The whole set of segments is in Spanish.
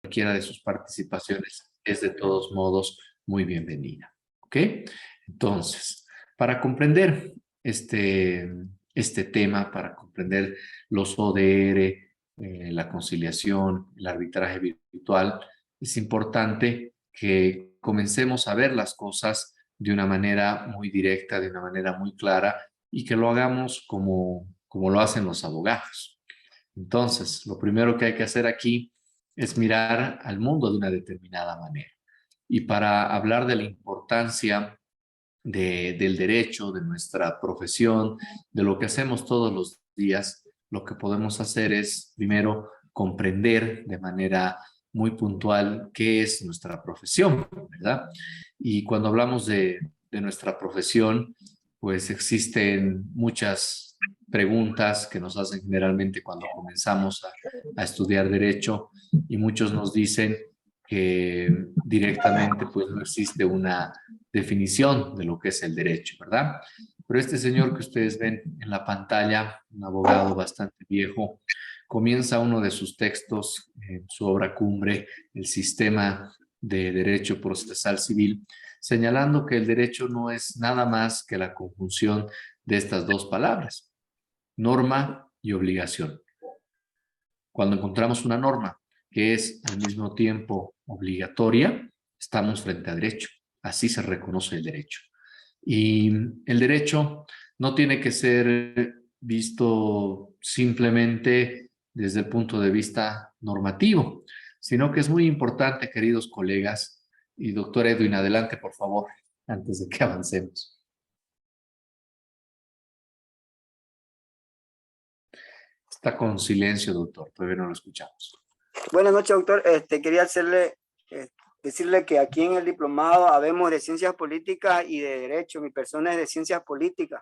cualquiera de sus participaciones es de todos modos muy bienvenida. ¿Ok? Entonces, para comprender este tema, para comprender los ODR, la conciliación, el arbitraje virtual, es importante que comencemos a ver las cosas de una manera muy directa, de una manera muy clara, y que lo hagamos como lo hacen los abogados. Entonces, lo primero que hay que hacer aquí es mirar al mundo de una determinada manera. Y para hablar de la importancia del derecho, de nuestra profesión, de lo que hacemos todos los días, lo que podemos hacer es, primero, comprender de manera muy puntual qué es nuestra profesión, ¿verdad? Y cuando hablamos de nuestra profesión, pues existen muchas preguntas que nos hacen generalmente cuando comenzamos a estudiar derecho, y muchos nos dicen que directamente pues no existe una definición de lo que es el derecho, ¿verdad? Pero este señor que ustedes ven en la pantalla, un abogado bastante viejo, comienza uno de sus textos, su obra cumbre, El Sistema de Derecho Procesal Civil, señalando que el derecho no es nada más que la conjunción de estas dos palabras, norma y obligación. Cuando encontramos una norma que es al mismo tiempo obligatoria, estamos frente a derecho. Así se reconoce el derecho. Y el derecho no tiene que ser visto simplemente desde el punto de vista normativo, sino que es muy importante, queridos colegas, y doctor Edwin, adelante, por favor, antes de que avancemos. Está con silencio, doctor, todavía no lo escuchamos. Buenas noches, doctor. Quería decirle que aquí en el diplomado habemos de Ciencias Políticas y de Derecho. Mi persona es de Ciencias Políticas.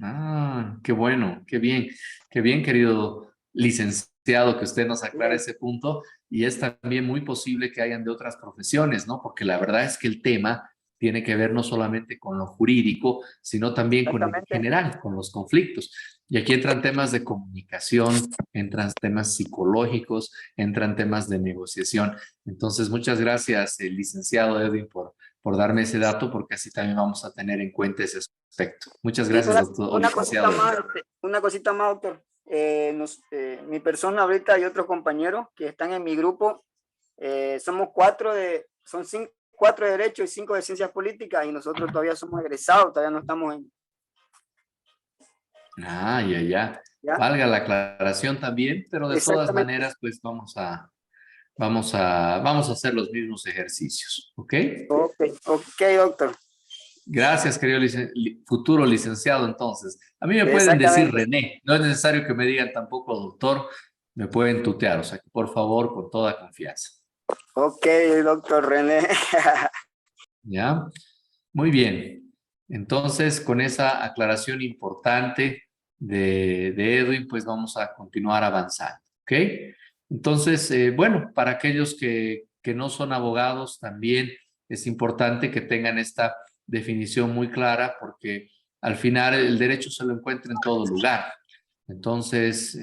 Ah, qué bueno, qué bien, querido licenciado, que usted nos aclara ese punto. Y es también muy posible que hayan de otras profesiones, ¿no? Porque la verdad es que el tema tiene que ver no solamente con lo jurídico, sino también con el general, con los conflictos. Y aquí entran temas de comunicación, entran temas psicológicos, entran temas de negociación. Entonces, muchas gracias, licenciado Edwin, por darme ese dato, porque así también vamos a tener en cuenta ese aspecto. Muchas gracias, doctor. Una cosita más, doctor. Mi persona ahorita y otros compañeros que están en mi grupo, somos cuatro de Derecho y 5 de Ciencias Políticas, y nosotros todavía somos egresados, todavía no estamos en... Ah, ya. Valga la aclaración también, pero de todas maneras, pues vamos a hacer los mismos ejercicios, ¿ok? Ok, doctor. Gracias, querido futuro licenciado, entonces. A mí me pueden decir René, no es necesario que me digan tampoco doctor, me pueden tutear, o sea que por favor, con toda confianza. Ok, doctor René. ¿Ya? Muy bien. Entonces, con esa aclaración importante de Edwin, pues vamos a continuar avanzando, ¿ok? Entonces, bueno, para aquellos que no son abogados, también es importante que tengan esta definición muy clara, porque al final el derecho se lo encuentra en todo lugar. Entonces,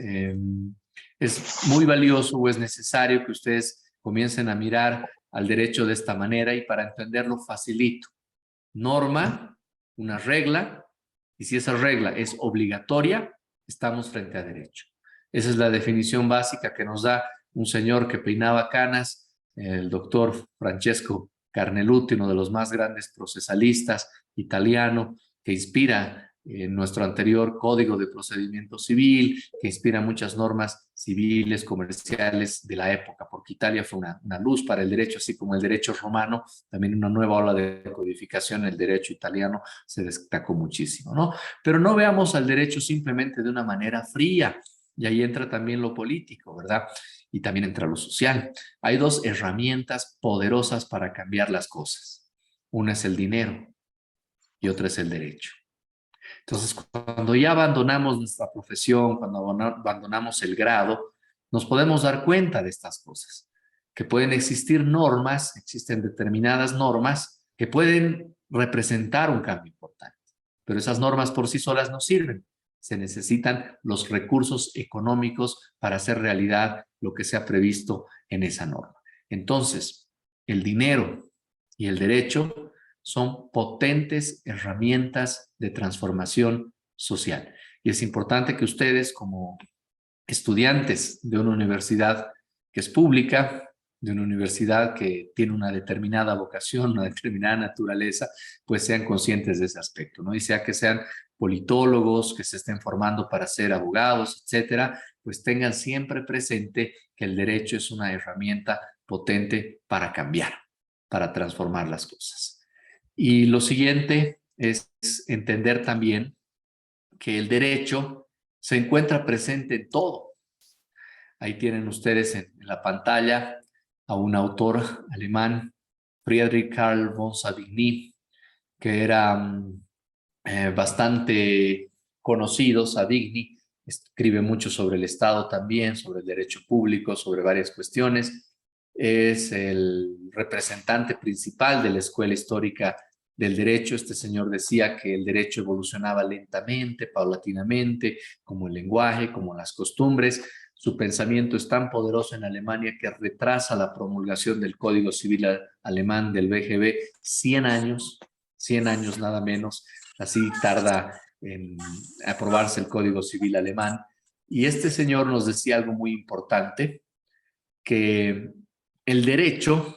es muy valioso o es necesario que ustedes comiencen a mirar al derecho de esta manera, y para entenderlo facilito. Norma, una regla, y si esa regla es obligatoria, estamos frente a derecho. Esa es la definición básica que nos da un señor que peinaba canas, el doctor Francesco Carneluti, uno de los más grandes procesalistas italiano, que inspira nuestro anterior Código de Procedimiento Civil, que inspira muchas normas civiles, comerciales de la época, porque Italia fue una luz para el derecho, así como el derecho romano, también una nueva ola de codificación, el derecho italiano se destacó muchísimo, ¿no? Pero no veamos al derecho simplemente de una manera fría, y ahí entra también lo político, ¿verdad? Y también entra lo social. Hay dos herramientas poderosas para cambiar las cosas. Una es el dinero y otra es el derecho. Entonces, cuando ya abandonamos nuestra profesión, cuando abandonamos el grado, nos podemos dar cuenta de estas cosas, que pueden existir normas, existen determinadas normas que pueden representar un cambio importante, pero esas normas por sí solas no sirven. Se necesitan los recursos económicos para hacer realidad lo que se ha previsto en esa norma. Entonces, el dinero y el derecho son potentes herramientas de transformación social. Y es importante que ustedes, como estudiantes de una universidad que es pública, de una universidad que tiene una determinada vocación, una determinada naturaleza, pues sean conscientes de ese aspecto, ¿no? Y sea que sean politólogos, que se estén formando para ser abogados, etcétera, pues tengan siempre presente que el derecho es una herramienta potente para cambiar, para transformar las cosas. Y lo siguiente es entender también que el derecho se encuentra presente en todo. Ahí tienen ustedes en la pantalla a un autor alemán, Friedrich Karl von Savigny, que era bastante conocido. Savigny escribe mucho sobre el Estado también, sobre el derecho público, sobre varias cuestiones. Es el representante principal de la escuela histórica del derecho. Este señor decía que el derecho evolucionaba lentamente, paulatinamente, como el lenguaje, como las costumbres. Su pensamiento es tan poderoso en Alemania que retrasa la promulgación del Código Civil alemán, del BGB, 100 años nada menos. Así tarda en aprobarse el Código Civil alemán. Y este señor nos decía algo muy importante, que el derecho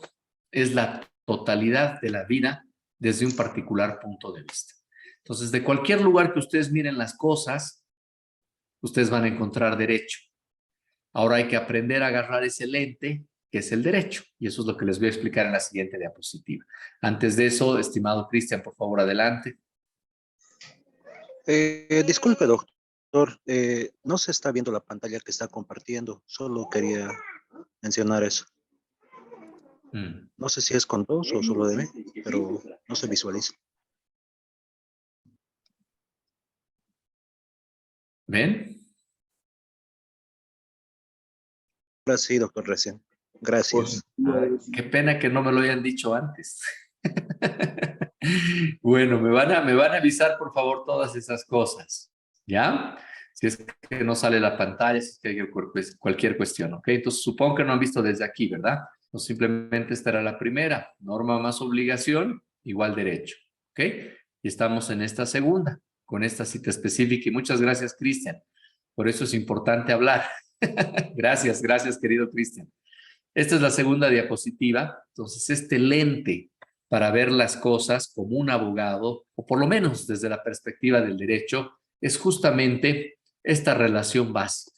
es la totalidad de la vida desde un particular punto de vista. Entonces, de cualquier lugar que ustedes miren las cosas, ustedes van a encontrar derecho. Ahora hay que aprender a agarrar ese lente que es el derecho. Y eso es lo que les voy a explicar en la siguiente diapositiva. Antes de eso, estimado Cristian, por favor, adelante. Disculpe, doctor, no se está viendo la pantalla que está compartiendo. Solo quería mencionar eso. No sé si es con todos o solo de mí, pero no se visualiza. ¿Ven? Ahora sí, doctor, recién. Gracias. Qué pena que no me lo hayan dicho antes. Bueno, me van a avisar, por favor, todas esas cosas, ¿ya? Si es que no sale la pantalla, si es que hay cualquier cuestión, ¿ok? Entonces, supongo que no han visto desde aquí, ¿verdad? Entonces, simplemente esta era la primera. Norma más obligación, igual derecho, ¿ok? Y estamos en esta segunda, con esta cita específica. Y muchas gracias, Cristian. Por eso es importante hablar. Gracias, querido Cristian. Esta es la segunda diapositiva. Entonces, este lente para ver las cosas como un abogado, o por lo menos desde la perspectiva del derecho, es justamente esta relación básica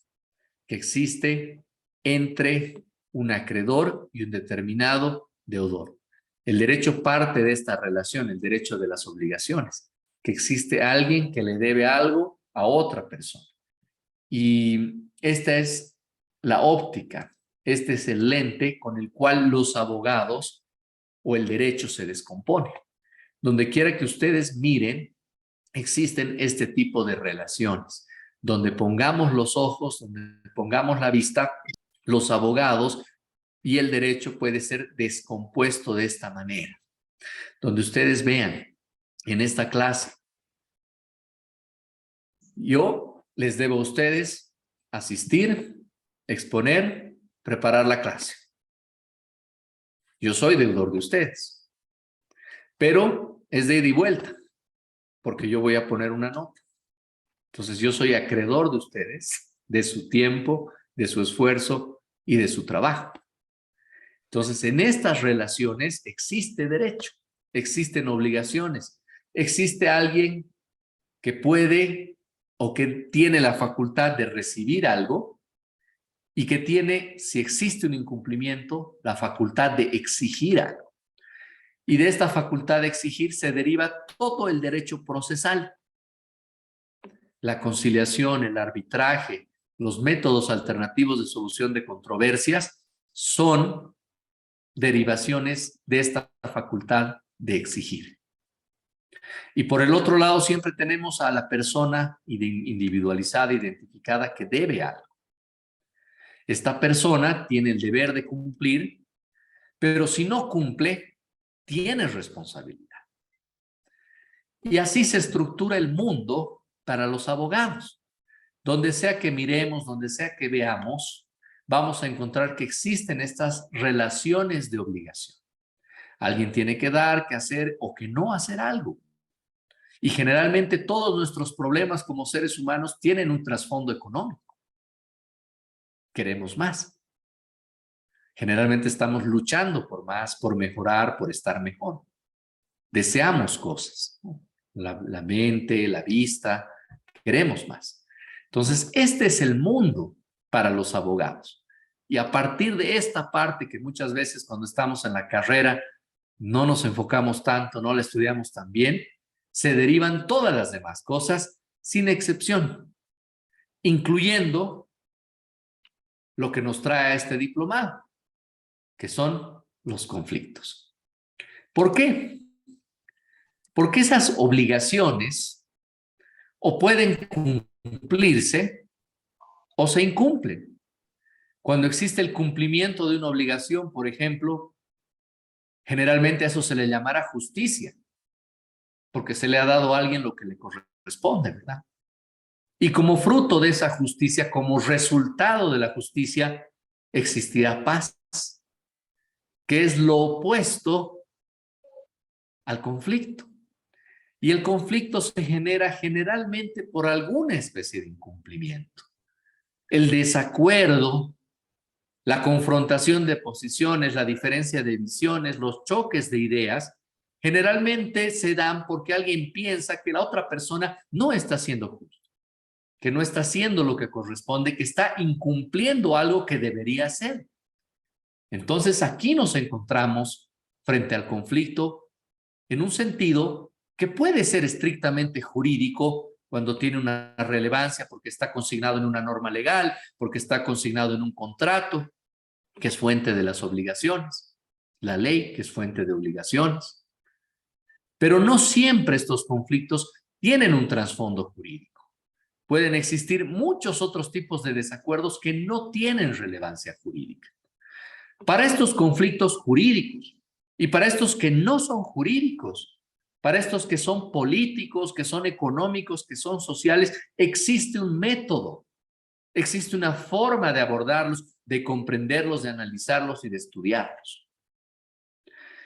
que existe entre un acreedor y un determinado deudor. El derecho parte de esta relación, el derecho de las obligaciones, que existe alguien que le debe algo a otra persona. Y esta es la óptica, este es el lente con el cual los abogados o el derecho se descompone. Donde quiera que ustedes miren, existen este tipo de relaciones. Donde pongamos los ojos, donde pongamos la vista, los abogados y el derecho puede ser descompuesto de esta manera. Donde ustedes vean en esta clase, yo les debo a ustedes asistir, exponer, preparar la clase. Yo soy deudor de ustedes, pero es de ida y vuelta, porque yo voy a poner una nota. Entonces yo soy acreedor de ustedes, de su tiempo, de su esfuerzo y de su trabajo. Entonces en estas relaciones existe derecho, existen obligaciones, existe alguien que puede o que tiene la facultad de recibir algo y que tiene, si existe un incumplimiento, la facultad de exigir algo. Y de esta facultad de exigir se deriva todo el derecho procesal. La conciliación, el arbitraje, los métodos alternativos de solución de controversias son derivaciones de esta facultad de exigir. Y por el otro lado siempre tenemos a la persona individualizada, identificada, que debe algo. Esta persona tiene el deber de cumplir, pero si no cumple, tiene responsabilidad. Y así se estructura el mundo para los abogados. Donde sea que miremos, donde sea que veamos, vamos a encontrar que existen estas relaciones de obligación. Alguien tiene que dar, que hacer o que no hacer algo. Y generalmente todos nuestros problemas como seres humanos tienen un trasfondo económico. Queremos más. Generalmente estamos luchando por más, por mejorar, por estar mejor. Deseamos cosas, ¿no? La mente, la vista, queremos más. Entonces, este es el mundo para los abogados. Y a partir de esta parte que muchas veces cuando estamos en la carrera no nos enfocamos tanto, no la estudiamos tan bien, se derivan todas las demás cosas sin excepción, incluyendo lo que nos trae a este diplomado, que son los conflictos. ¿Por qué? Porque esas obligaciones o pueden cumplirse o se incumplen. Cuando existe el cumplimiento de una obligación, por ejemplo, generalmente a eso se le llamará justicia, porque se le ha dado a alguien lo que le corresponde, ¿verdad? Y como fruto de esa justicia, como resultado de la justicia, existirá paz, que es lo opuesto al conflicto. Y el conflicto se genera generalmente por alguna especie de incumplimiento. El desacuerdo, la confrontación de posiciones, la diferencia de visiones, los choques de ideas, generalmente se dan porque alguien piensa que la otra persona no está siendo justo, que no está haciendo lo que corresponde, que está incumpliendo algo que debería hacer. Entonces aquí nos encontramos frente al conflicto en un sentido que puede ser estrictamente jurídico cuando tiene una relevancia porque está consignado en una norma legal, porque está consignado en un contrato, que es fuente de las obligaciones, la ley, que es fuente de obligaciones. Pero no siempre estos conflictos tienen un trasfondo jurídico. Pueden existir muchos otros tipos de desacuerdos que no tienen relevancia jurídica. Para estos conflictos jurídicos y para estos que no son jurídicos, para estos que son políticos, que son económicos, que son sociales, existe un método, existe una forma de abordarlos, de comprenderlos, de analizarlos y de estudiarlos.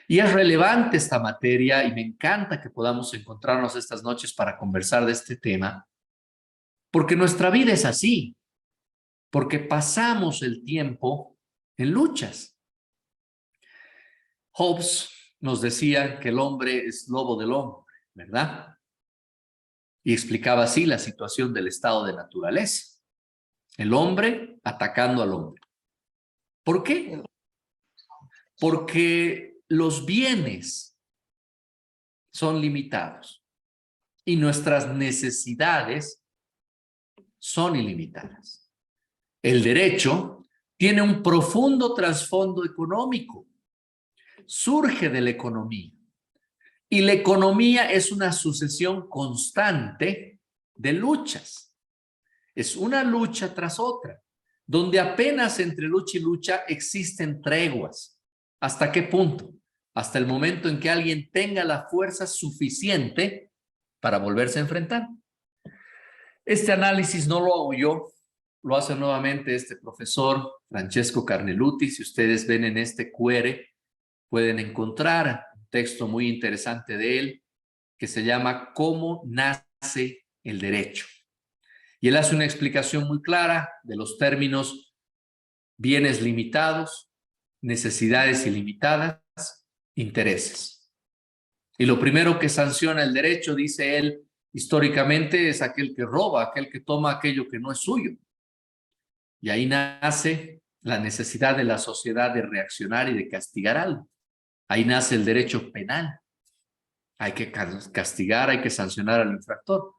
Y es relevante esta materia y me encanta que podamos encontrarnos estas noches para conversar de este tema, porque nuestra vida es así, porque pasamos el tiempo en luchas. Hobbes nos decía que el hombre es lobo del hombre, ¿verdad? Y explicaba así la situación del estado de naturaleza. El hombre atacando al hombre. ¿Por qué? Porque los bienes son limitados y nuestras necesidades son ilimitadas. El derecho tiene un profundo trasfondo económico. Surge de la economía. Y la economía es una sucesión constante de luchas. Es una lucha tras otra, donde apenas entre lucha y lucha existen treguas. ¿Hasta qué punto? Hasta el momento en que alguien tenga la fuerza suficiente para volverse a enfrentar. Este análisis no lo hago yo, lo hace nuevamente este profesor Francesco Carneluti. Si ustedes ven en este QR, pueden encontrar un texto muy interesante de él que se llama ¿Cómo nace el derecho? Y él hace una explicación muy clara de los términos bienes limitados, necesidades ilimitadas, intereses. Y lo primero que sanciona el derecho, dice él, históricamente es aquel que roba, aquel que toma aquello que no es suyo. Y ahí nace la necesidad de la sociedad de reaccionar y de castigar algo. Ahí nace el derecho penal. Hay que castigar, hay que sancionar al infractor.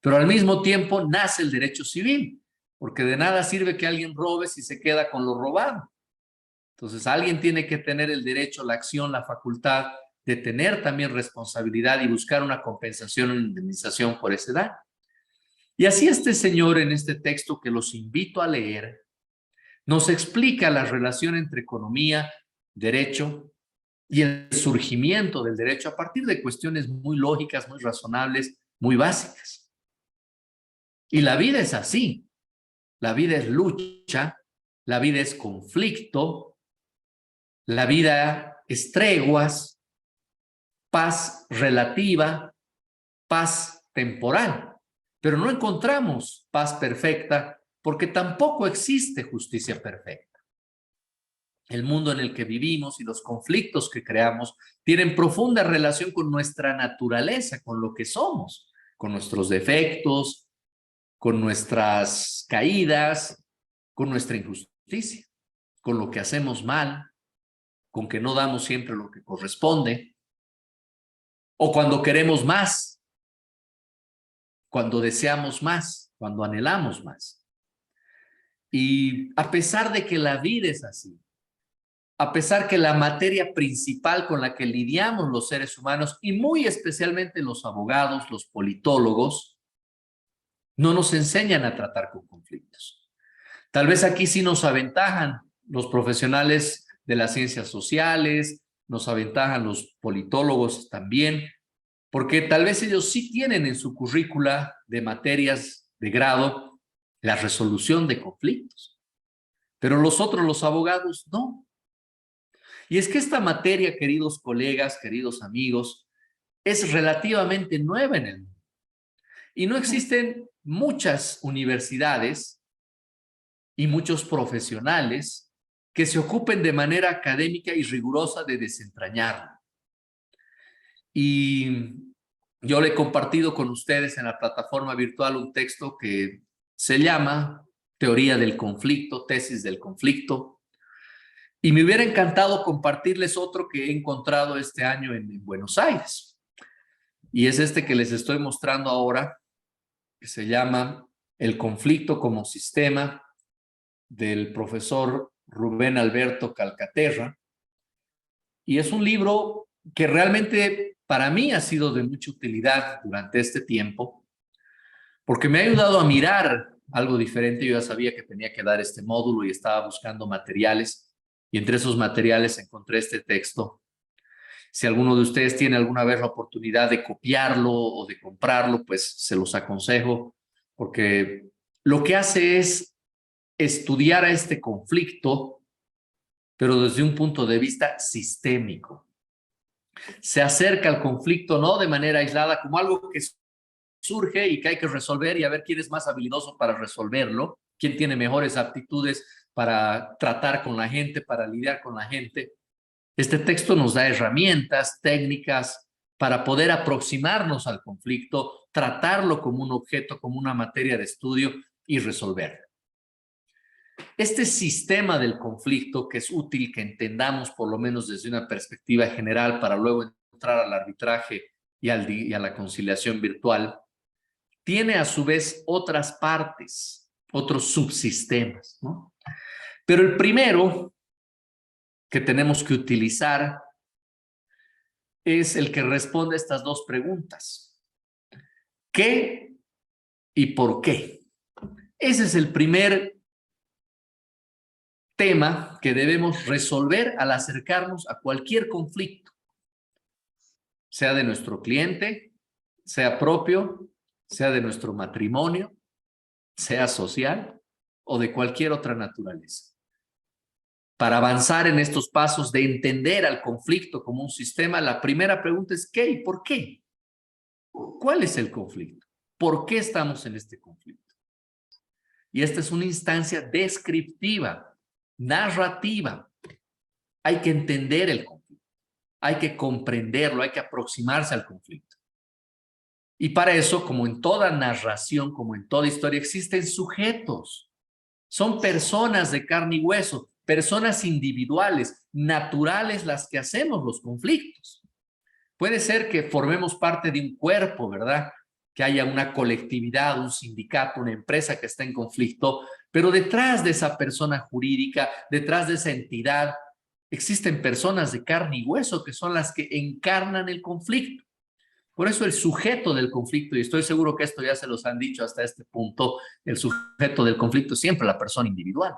Pero al mismo tiempo nace el derecho civil, porque de nada sirve que alguien robe si se queda con lo robado. Entonces alguien tiene que tener el derecho, la acción, la facultad de tener también responsabilidad y buscar una compensación, una indemnización por ese daño. Y así este señor en este texto que los invito a leer, nos explica la relación entre economía, derecho y el surgimiento del derecho a partir de cuestiones muy lógicas, muy razonables, muy básicas. Y la vida es así. La vida es lucha la vida es conflicto, la vida es treguas, paz relativa, paz temporal. Pero no encontramos paz perfecta porque tampoco existe justicia perfecta. El mundo en el que vivimos y los conflictos que creamos tienen profunda relación con nuestra naturaleza, con lo que somos, con nuestros defectos, con nuestras caídas, con nuestra injusticia, con lo que hacemos mal, con que no damos siempre lo que corresponde, o cuando queremos más, cuando deseamos más, cuando anhelamos más. Y a pesar de que la vida es así, a pesar que la materia principal con la que lidiamos los seres humanos, y muy especialmente los abogados, los politólogos, no nos enseñan a tratar con conflictos. Tal vez aquí sí nos aventajan los profesionales de las ciencias sociales, nos aventajan los politólogos también, porque tal vez ellos sí tienen en su currícula de materias de grado la resolución de conflictos, pero los otros, los abogados, no. Y es que esta materia, queridos colegas, queridos amigos, es relativamente nueva en el mundo. Y no existen muchas universidades y muchos profesionales que se ocupen de manera académica y rigurosa de desentrañarla. Y yo le he compartido con ustedes en la plataforma virtual un texto que se llama Teoría del Conflicto, Tesis del Conflicto. Y me hubiera encantado compartirles otro que he encontrado este año en Buenos Aires. Y es este que les estoy mostrando ahora, que se llama El conflicto como sistema, del profesor Rubén Alberto Calcaterra. Y es un libro que realmente para mí ha sido de mucha utilidad durante este tiempo, porque me ha ayudado a mirar algo diferente. Yo ya sabía que tenía que dar este módulo y estaba buscando materiales, y entre esos materiales encontré este texto. Si alguno de ustedes tiene alguna vez la oportunidad de copiarlo o de comprarlo, pues se los aconsejo, porque lo que hace es estudiar a este conflicto, pero desde un punto de vista sistémico. Se acerca al conflicto no de manera aislada como algo que surge y que hay que resolver y a ver quién es más habilidoso para resolverlo, quién tiene mejores aptitudes para tratar con la gente, para lidiar con la gente. Este texto nos da herramientas, técnicas para poder aproximarnos al conflicto, tratarlo como un objeto, como una materia de estudio y resolverlo. Este sistema del conflicto, que es útil que entendamos por lo menos desde una perspectiva general para luego entrar al arbitraje y a la conciliación virtual, tiene a su vez otras partes, otros subsistemas, ¿no? Pero el primero que tenemos que utilizar es el que responde a estas dos preguntas. ¿Qué y por qué? Ese es el primer tema que debemos resolver al acercarnos a cualquier conflicto, sea de nuestro cliente, sea propio, sea de nuestro matrimonio, sea social o de cualquier otra naturaleza. Para avanzar en estos pasos de entender al conflicto como un sistema, la primera pregunta es ¿qué y por qué? ¿Cuál es el conflicto? ¿Por qué estamos en este conflicto? Y esta es una instancia descriptiva, narrativa. Hay que entender el conflicto, hay que comprenderlo, hay que aproximarse al conflicto. Y para eso, como en toda narración, como en toda historia, existen sujetos. Son personas de carne y hueso, personas individuales, naturales, las que hacemos los conflictos. Puede ser que formemos parte de un cuerpo, ¿verdad? Que haya una colectividad, un sindicato, una empresa que está en conflicto, pero detrás de esa persona jurídica, detrás de esa entidad, existen personas de carne y hueso que son las que encarnan el conflicto. Por eso el sujeto del conflicto, y estoy seguro que esto ya se los han dicho hasta este punto, el sujeto del conflicto es siempre la persona individual,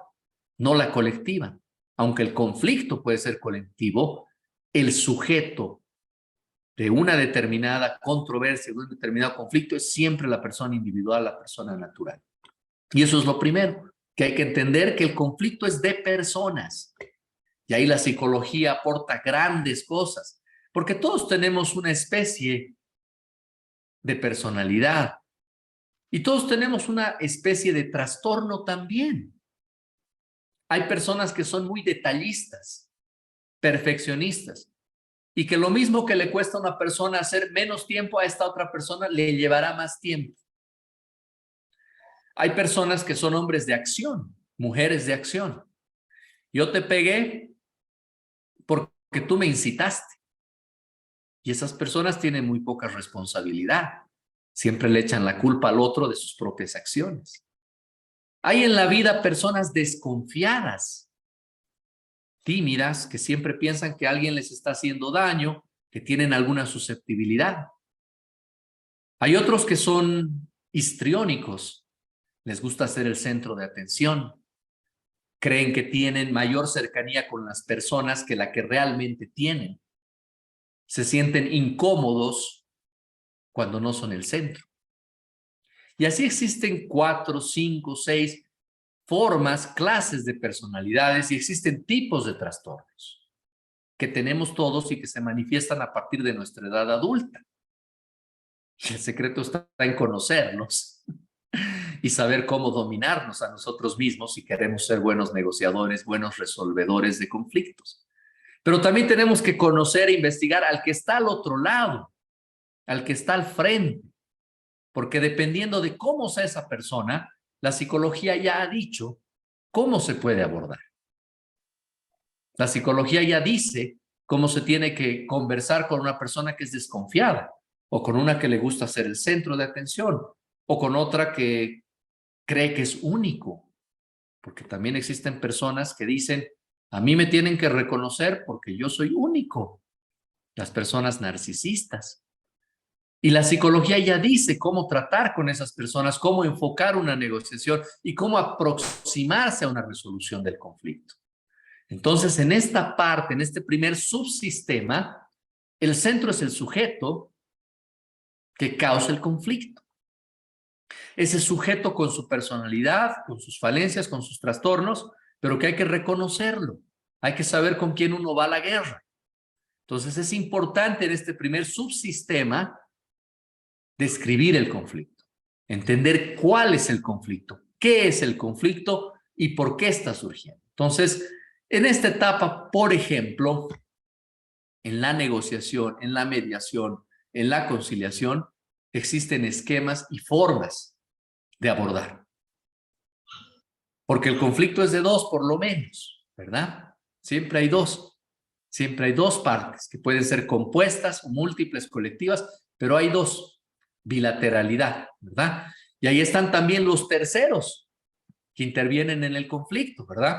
no la colectiva. Aunque el conflicto puede ser colectivo, el sujeto de una determinada controversia, de un determinado conflicto, es siempre la persona individual, la persona natural. Y eso es lo primero. que hay que entender que el conflicto es de personas. Y ahí la psicología aporta grandes cosas, porque todos tenemos una especie de personalidad y todos tenemos una especie de trastorno también. Hay personas que son muy detallistas, perfeccionistas, y que lo mismo que le cuesta a una persona hacer menos tiempo, a esta otra persona le llevará más tiempo. Hay personas que son hombres de acción, mujeres de acción. Yo te pegué porque tú me incitaste. Y esas personas tienen muy poca responsabilidad. Siempre le echan la culpa al otro de sus propias acciones. Hay en la vida personas desconfiadas, tímidas, que siempre piensan que alguien les está haciendo daño, que tienen alguna susceptibilidad. Hay otros que son histriónicos, les gusta ser el centro de atención, creen que tienen mayor cercanía con las personas que la que realmente tienen. Se sienten incómodos cuando no son el centro. Y así existen 4, 5, 6 formas, clases de personalidades y existen tipos de trastornos que tenemos todos y que se manifiestan a partir de nuestra edad adulta. Y el secreto está en conocerlos y saber cómo dominarnos a nosotros mismos si queremos ser buenos negociadores, buenos resolvedores de conflictos. Pero también tenemos que conocer e investigar al que está al otro lado, al que está al frente, porque dependiendo de cómo sea esa persona, la psicología ya ha dicho cómo se puede abordar. La psicología ya dice cómo se tiene que conversar con una persona que es desconfiada, o con una que le gusta ser el centro de atención, o con otra que cree que es único, porque también existen personas que dicen, a mí me tienen que reconocer porque yo soy único. Las personas narcisistas. Y la psicología ya dice cómo tratar con esas personas, cómo enfocar una negociación y cómo aproximarse a una resolución del conflicto. Entonces, en esta parte, en este primer subsistema, el centro es el sujeto que causa el conflicto. Ese sujeto con su personalidad, con sus falencias, con sus trastornos, pero que hay que reconocerlo. Hay que saber con quién uno va a la guerra. Entonces, es importante en este primer subsistema describir el conflicto, entender cuál es el conflicto, qué es el conflicto y por qué está surgiendo. Entonces, en esta etapa, por ejemplo, en la negociación, en la mediación, en la conciliación, existen esquemas y formas de abordar. Porque el conflicto es de dos, por lo menos, ¿verdad? Siempre hay dos. Siempre hay dos partes que pueden ser compuestas o múltiples, colectivas, pero hay dos. Bilateralidad, ¿verdad? Y ahí están también los terceros que intervienen en el conflicto, ¿verdad?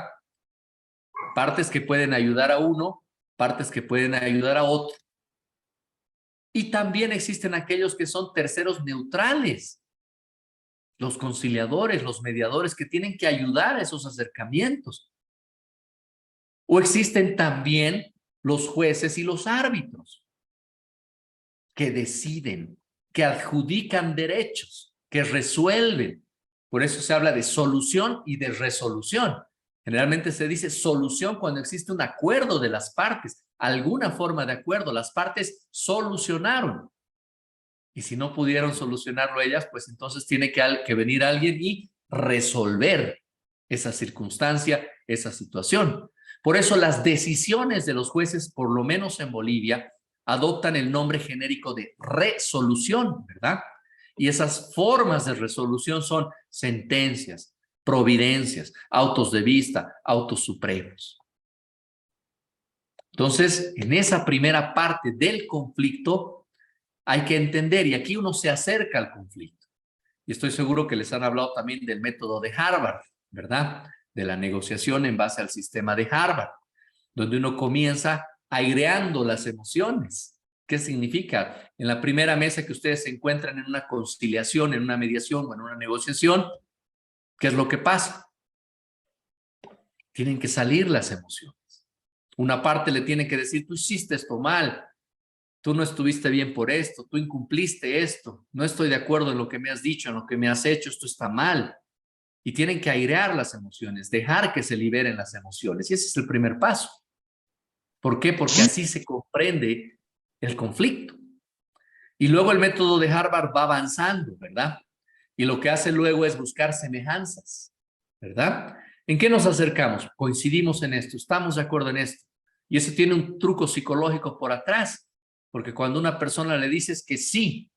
Partes que pueden ayudar a uno, partes que pueden ayudar a otro. Y también existen aquellos que son terceros neutrales, los conciliadores, los mediadores que tienen que ayudar a esos acercamientos. O existen también los jueces y los árbitros que deciden, que adjudican derechos, que resuelven. Por eso se habla de solución y de resolución. Generalmente se dice solución cuando existe un acuerdo de las partes, alguna forma de acuerdo. Las partes solucionaron. Y si no pudieron solucionarlo ellas, pues entonces tiene que venir alguien y resolver esa circunstancia, esa situación. Por eso las decisiones de los jueces, por lo menos en Bolivia, adoptan el nombre genérico de resolución, ¿verdad? Y esas formas de resolución son sentencias, providencias, autos de vista, autos supremos. Entonces, en esa primera parte del conflicto hay que entender, y aquí uno se acerca al conflicto. Y estoy seguro que les han hablado también del método de Harvard, ¿verdad? De la negociación en base al sistema de Harvard, donde uno comienza aireando las emociones. ¿Qué significa? En la primera mesa que ustedes se encuentran en una conciliación, en una mediación o en una negociación, ¿qué es lo que pasa? Tienen que salir las emociones. Una parte le tiene que decir, tú hiciste esto mal, tú no estuviste bien por esto, tú incumpliste esto, no estoy de acuerdo en lo que me has dicho, en lo que me has hecho, esto está mal. y tienen que airear las emociones, dejar que se liberen las emociones. Y ese es el primer paso. ¿Por qué? Porque así se comprende el conflicto. Y luego el método de Harvard va avanzando, ¿verdad? Y lo que hace luego es buscar semejanzas, ¿verdad? ¿En qué nos acercamos? Coincidimos en esto, estamos de acuerdo en esto. Y eso tiene un truco psicológico por atrás, porque cuando una persona le dices que sí,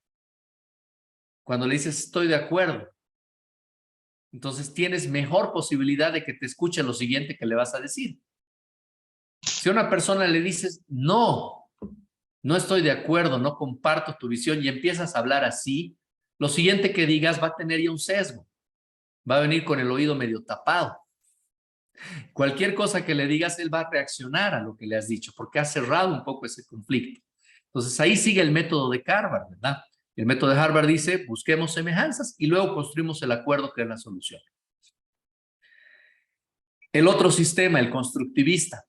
cuando le dices estoy de acuerdo, entonces tienes mejor posibilidad de que te escuche lo siguiente que le vas a decir. Si a una persona le dices no, no estoy de acuerdo, no comparto tu visión y empiezas a hablar así, lo siguiente que digas va a tener ya un sesgo, va a venir con el oído medio tapado. Cualquier cosa que le digas, él va a reaccionar a lo que le has dicho, porque ha cerrado un poco ese conflicto. Entonces ahí sigue el método de Harvard, ¿verdad? El método de Harvard dice, busquemos semejanzas y luego construimos el acuerdo que es la solución. El otro sistema, el constructivista,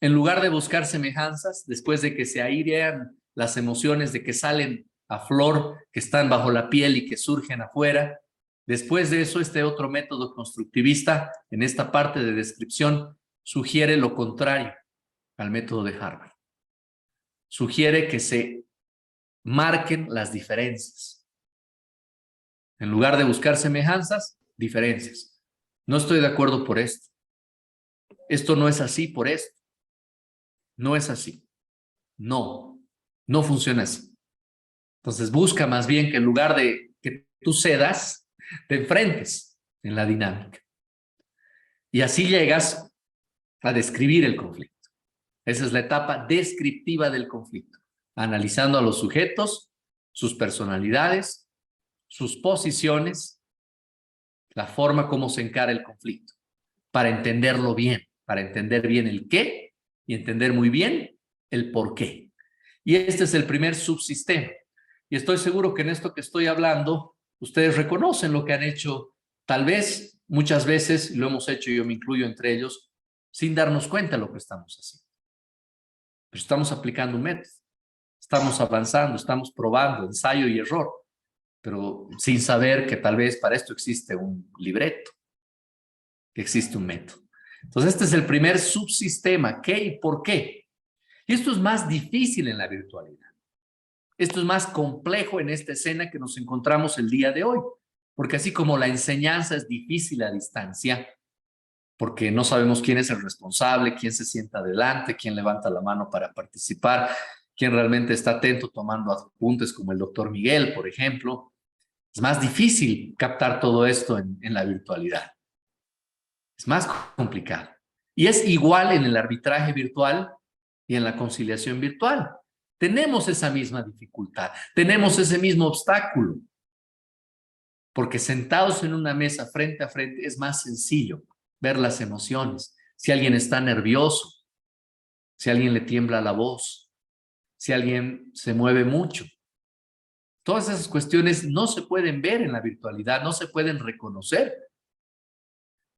en lugar de buscar semejanzas, después de que se airean las emociones, de que salen a flor, que están bajo la piel y que surgen afuera, después de eso, este otro método constructivista, en esta parte de descripción, sugiere lo contrario al método de Harvard. Sugiere que se marquen las diferencias. En lugar de buscar semejanzas, diferencias. No estoy de acuerdo por esto. Esto no es así por esto. No es así. No, no funciona así. Entonces busca más bien que en lugar de que tú cedas, te enfrentes en la dinámica. Y así llegas a describir el conflicto. Esa es la etapa descriptiva del conflicto, analizando a los sujetos, sus personalidades, sus posiciones, la forma como se encara el conflicto, para entenderlo bien, para entender bien el qué y entender muy bien el por qué. Y este es el primer subsistema. Y estoy seguro que en esto que estoy hablando, ustedes reconocen lo que han hecho, tal vez, muchas veces, y lo hemos hecho, y yo me incluyo entre ellos, sin darnos cuenta de lo que estamos haciendo. Pero estamos aplicando un método, estamos avanzando, estamos probando, ensayo y error, pero sin saber que tal vez para esto existe un libreto, que existe un método. Entonces, este es el primer subsistema, ¿qué y por qué? Y esto es más difícil en la virtualidad. Esto es más complejo en esta escena que nos encontramos el día de hoy, porque así como la enseñanza es difícil a distancia, porque no sabemos quién es el responsable, quién se sienta adelante, quién levanta la mano para participar, quién realmente está atento tomando apuntes como el doctor Miguel, por ejemplo. Es más difícil captar todo esto en la virtualidad. Es más complicado. Y es igual en el arbitraje virtual y en la conciliación virtual. Tenemos esa misma dificultad, tenemos ese mismo obstáculo, porque sentados en una mesa frente a frente es más sencillo ver las emociones. Si alguien está nervioso, si alguien le tiembla la voz, si alguien se mueve mucho. Todas esas cuestiones no se pueden ver en la virtualidad, no se pueden reconocer.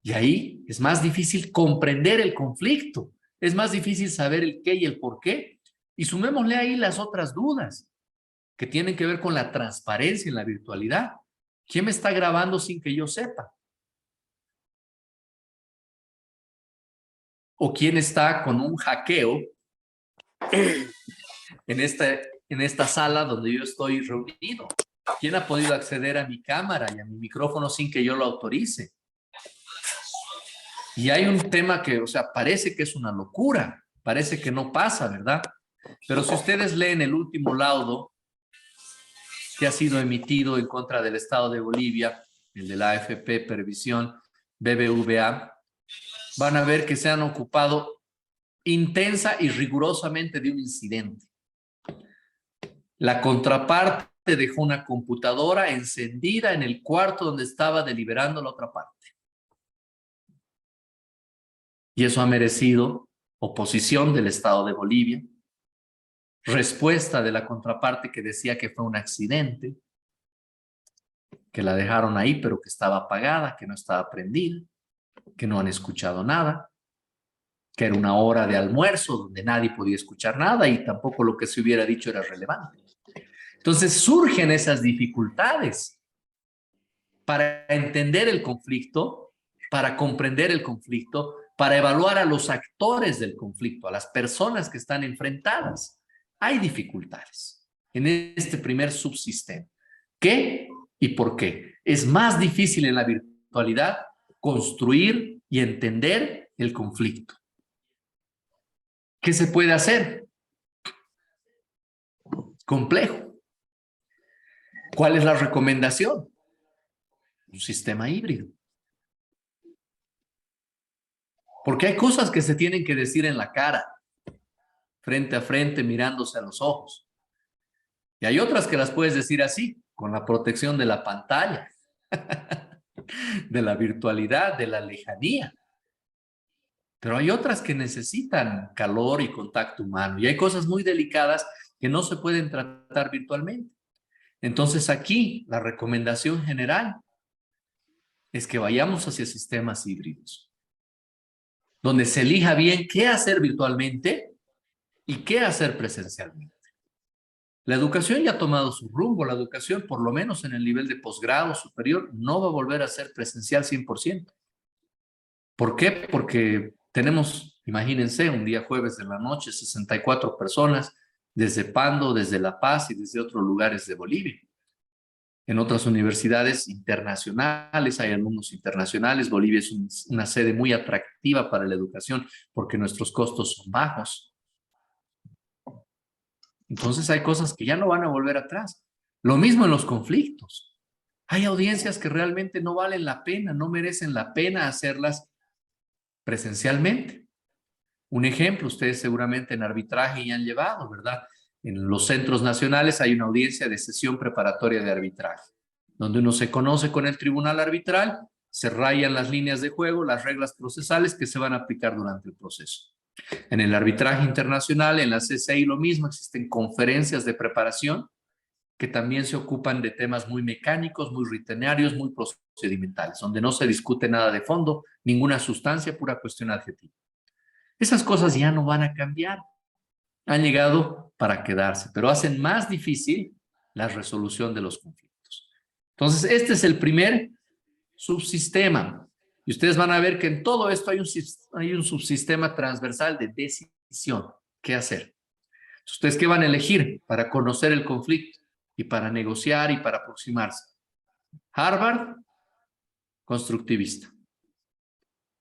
Y ahí es más difícil comprender el conflicto, es más difícil saber el qué y el por qué. Y sumémosle ahí las otras dudas que tienen que ver con la transparencia en la virtualidad. ¿Quién me está grabando sin que yo sepa? ¿O quién está con un hackeo en esta sala donde yo estoy reunido? ¿Quién ha podido acceder a mi cámara y a mi micrófono sin que yo lo autorice? Y hay un tema que, o sea, parece que es una locura, parece que no pasa, ¿verdad? Pero si ustedes leen el último laudo que ha sido emitido en contra del Estado de Bolivia, el de la AFP, Previsión, BBVA, van a ver que se han ocupado intensa y rigurosamente de un incidente. La contraparte dejó una computadora encendida en el cuarto donde estaba deliberando la otra parte. Y eso ha merecido oposición del Estado de Bolivia, respuesta de la contraparte que decía que fue un accidente, que la dejaron ahí pero que estaba apagada, que no estaba prendida, que no han escuchado nada, que era una hora de almuerzo donde nadie podía escuchar nada y tampoco lo que se hubiera dicho era relevante. Entonces surgen esas dificultades para entender el conflicto, para comprender el conflicto, para evaluar a los actores del conflicto, a las personas que están enfrentadas. Hay dificultades en este primer subsistema. ¿Qué y por qué? Es más difícil en la virtualidad construir y entender el conflicto. ¿Qué se puede hacer? Complejo. ¿Cuál es la recomendación? Un sistema híbrido. Porque hay cosas que se tienen que decir en la cara, frente a frente, mirándose a los ojos. Y hay otras que las puedes decir así, con la protección de la pantalla, de la virtualidad, de la lejanía. Pero hay otras que necesitan calor y contacto humano. Y hay cosas muy delicadas que no se pueden tratar virtualmente. Entonces aquí la recomendación general es que vayamos hacia sistemas híbridos, donde se elija bien qué hacer virtualmente y qué hacer presencialmente. La educación ya ha tomado su rumbo. La educación, por lo menos en el nivel de posgrado superior, no va a volver a ser presencial 100%. ¿Por qué? Porque tenemos, imagínense, un día jueves de la noche, 64 personas desde Pando, desde La Paz y desde otros lugares de Bolivia. En otras universidades internacionales, hay alumnos internacionales. Bolivia es una sede muy atractiva para la educación porque nuestros costos son bajos. Entonces hay cosas que ya no van a volver atrás. Lo mismo en los conflictos. Hay audiencias que realmente no valen la pena, no merecen la pena hacerlas presencialmente. Un ejemplo, ustedes seguramente en arbitraje ya han llevado, ¿verdad? En los centros nacionales hay una audiencia de sesión preparatoria de arbitraje, donde uno se conoce con el tribunal arbitral, se rayan las líneas de juego, las reglas procesales que se van a aplicar durante el proceso. En el arbitraje internacional, en la CCI lo mismo, existen conferencias de preparación que también se ocupan de temas muy mecánicos, muy rutinarios, muy procedimentales, donde no se discute nada de fondo, ninguna sustancia, pura cuestión adjetiva. Esas cosas ya no van a cambiar. Han llegado para quedarse, pero hacen más difícil la resolución de los conflictos. Entonces, este es el primer subsistema. Y ustedes van a ver que en todo esto hay un subsistema transversal de decisión. ¿Qué hacer? ¿Ustedes qué van a elegir para conocer el conflicto y para negociar y para aproximarse? Harvard, constructivista.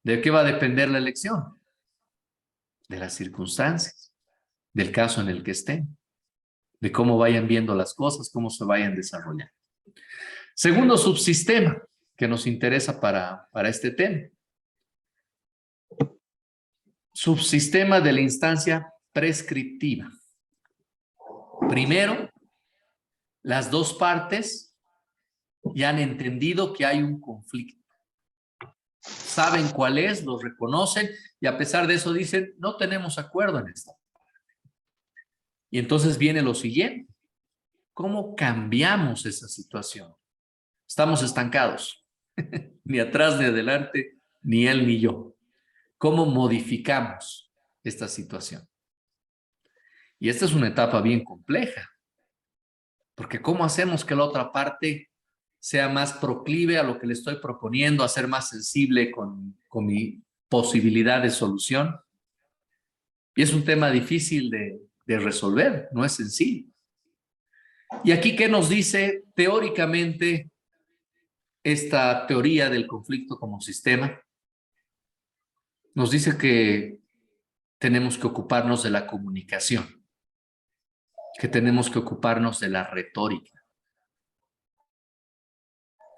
¿De qué va a depender la elección? De las circunstancias, del caso en el que estén, de cómo vayan viendo las cosas, cómo se vayan desarrollando. Segundo subsistema que nos interesa para este tema. Subsistema de la instancia prescriptiva. Primero, las dos partes ya han entendido que hay un conflicto. Saben cuál es, lo reconocen y a pesar de eso dicen, no tenemos acuerdo en esto. Y entonces viene lo siguiente. ¿Cómo cambiamos esa situación? Estamos estancados. Ni atrás ni adelante, ni él ni yo. ¿Cómo modificamos esta situación? Y esta es una etapa bien compleja. Porque ¿cómo hacemos que la otra parte sea más proclive a lo que le estoy proponiendo, a ser más sensible con mi posibilidad de solución? Y es un tema difícil de resolver, no es sencillo. Y aquí, ¿qué nos dice teóricamente esta teoría del conflicto como sistema? Nos dice que tenemos que ocuparnos de la comunicación, que tenemos que ocuparnos de la retórica,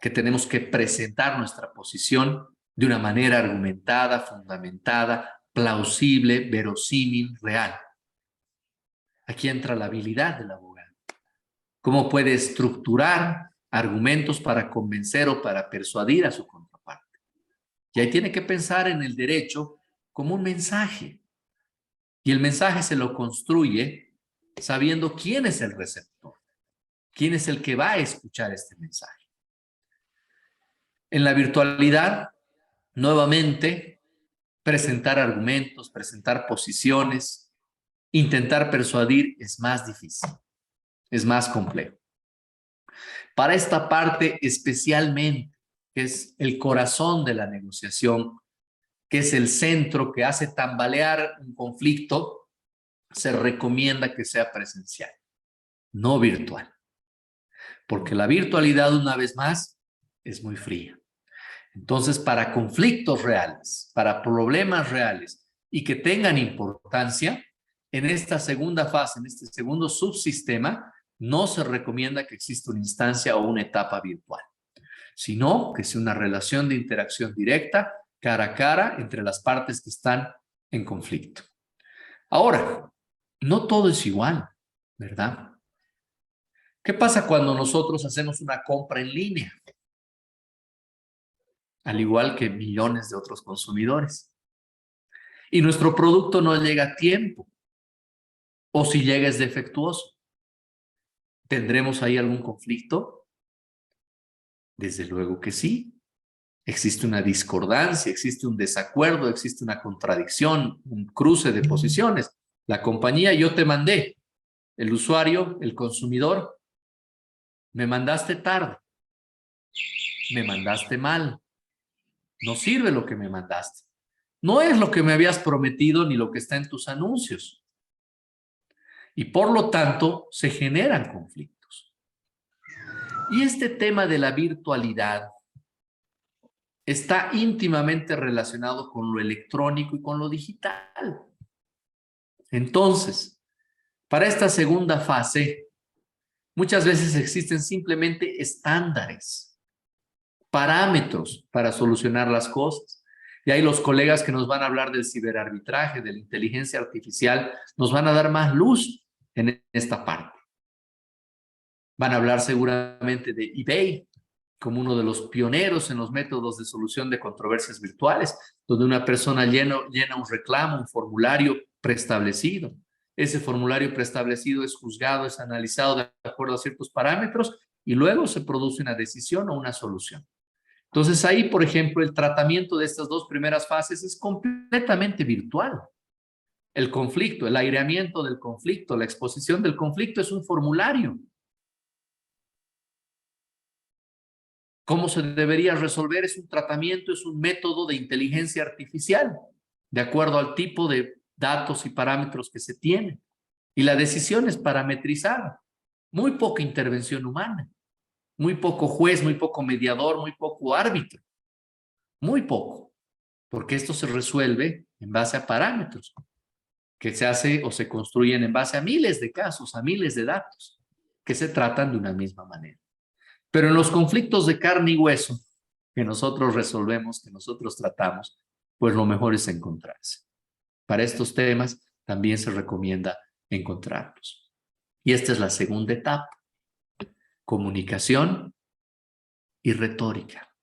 que tenemos que presentar nuestra posición de una manera argumentada, fundamentada, plausible, verosímil, real. Aquí entra la habilidad del abogado. ¿Cómo puede estructurar argumentos para convencer o para persuadir a su contraparte? Y ahí tiene que pensar en el derecho como un mensaje. Y el mensaje se lo construye sabiendo quién es el receptor, quién es el que va a escuchar este mensaje. En la virtualidad, nuevamente, presentar argumentos, presentar posiciones, intentar persuadir es más difícil, es más complejo. Para esta parte especialmente, que es el corazón de la negociación, que es el centro que hace tambalear un conflicto, se recomienda que sea presencial, no virtual. Porque la virtualidad, una vez más, es muy fría. Entonces, para conflictos reales, para problemas reales y que tengan importancia, en esta segunda fase, en este segundo subsistema, no se recomienda que exista una instancia o una etapa virtual, sino que sea una relación de interacción directa, cara a cara, entre las partes que están en conflicto. Ahora, no todo es igual, ¿verdad? ¿Qué pasa cuando nosotros hacemos una compra en línea? Al igual que millones de otros consumidores. Y nuestro producto no llega a tiempo, o si llega es defectuoso. ¿Tendremos ahí algún conflicto? Desde luego que sí. Existe una discordancia, existe un desacuerdo, existe una contradicción, un cruce de posiciones. La compañía, yo te mandé. El usuario, el consumidor, me mandaste tarde. Me mandaste mal. No sirve lo que me mandaste. No es lo que me habías prometido ni lo que está en tus anuncios. Y por lo tanto, se generan conflictos. Y este tema de la virtualidad está íntimamente relacionado con lo electrónico y con lo digital. Entonces, para esta segunda fase, muchas veces existen simplemente estándares, parámetros para solucionar las cosas. Y ahí los colegas que nos van a hablar del ciberarbitraje, de la inteligencia artificial, nos van a dar más luz en esta parte. Van a hablar seguramente de eBay como uno de los pioneros en los métodos de solución de controversias virtuales, donde una persona llena un reclamo, un formulario preestablecido. Ese formulario preestablecido es juzgado, es analizado de acuerdo a ciertos parámetros y luego se produce una decisión o una solución. Entonces ahí, por ejemplo, el tratamiento de estas dos primeras fases es completamente virtual. El conflicto, el aireamiento del conflicto, la exposición del conflicto es un formulario. ¿Cómo se debería resolver? Es un tratamiento, es un método de inteligencia artificial, de acuerdo al tipo de datos y parámetros que se tienen. Y la decisión es parametrizada. Muy poca intervención humana, muy poco juez, muy poco mediador, muy poco árbitro. Muy poco, porque esto se resuelve en base a parámetros que se hace o se construyen en base a miles de casos, a miles de datos, que se tratan de una misma manera. Pero en los conflictos de carne y hueso que nosotros resolvemos, que nosotros tratamos, pues lo mejor es encontrarse. Para estos temas también se recomienda encontrarlos. Y esta es la segunda etapa, comunicación y retórica.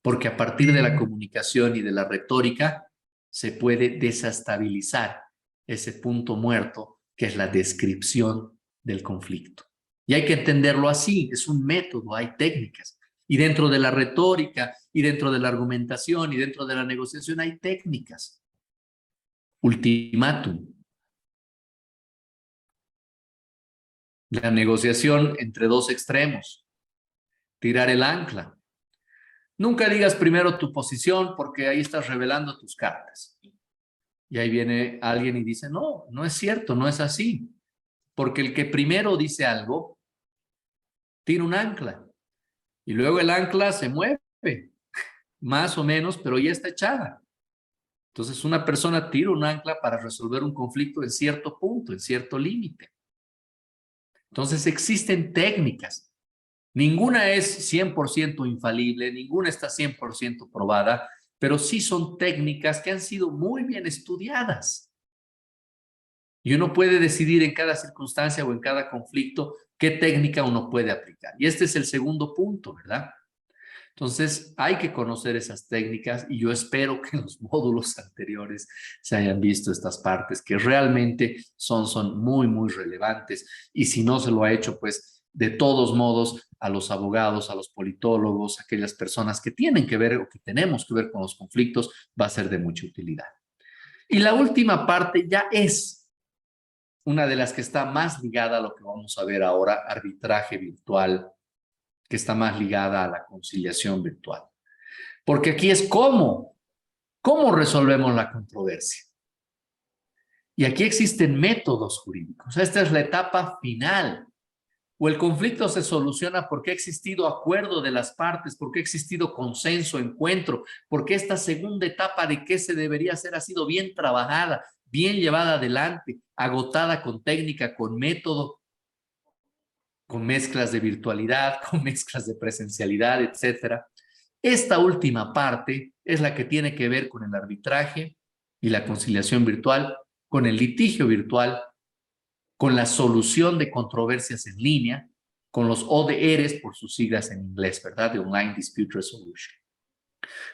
Porque a partir de la comunicación y de la retórica se puede desestabilizar ese punto muerto que es la descripción del conflicto. Y hay que entenderlo así, es un método, hay técnicas. Y dentro de la retórica, y dentro de la argumentación, y dentro de la negociación hay técnicas. Ultimátum. La negociación entre dos extremos. Tirar el ancla. Nunca digas primero tu posición porque ahí estás revelando tus cartas. Y ahí viene alguien y dice, no, no es cierto, no es así. Porque el que primero dice algo, tira un ancla. Y luego el ancla se mueve, más o menos, pero ya está echada. Entonces una persona tira un ancla para resolver un conflicto en cierto punto, en cierto límite. Entonces existen técnicas. Ninguna es 100% infalible, ninguna está 100% probada, pero sí son técnicas que han sido muy bien estudiadas. Y uno puede decidir en cada circunstancia o en cada conflicto qué técnica uno puede aplicar. Y este es el segundo punto, ¿verdad? Entonces, hay que conocer esas técnicas y yo espero que en los módulos anteriores se hayan visto estas partes que realmente son muy, muy relevantes. Y si no se lo ha hecho, pues de todos modos, a los abogados, a los politólogos, a aquellas personas que tienen que ver o que tenemos que ver con los conflictos, va a ser de mucha utilidad. Y la última parte ya es una de las que está más ligada a lo que vamos a ver ahora, arbitraje virtual, que está más ligada a la conciliación virtual. Porque aquí es cómo resolvemos la controversia. Y aquí existen métodos jurídicos. Esta es la etapa final. O el conflicto se soluciona porque ha existido acuerdo de las partes, porque ha existido consenso, encuentro, porque esta segunda etapa de qué se debería hacer ha sido bien trabajada, bien llevada adelante, agotada con técnica, con método, con mezclas de virtualidad, con mezclas de presencialidad, etcétera. Esta última parte es la que tiene que ver con el arbitraje y la conciliación virtual, con el litigio virtual, con la solución de controversias en línea, con los ODRs por sus siglas en inglés, ¿verdad? De Online Dispute Resolution.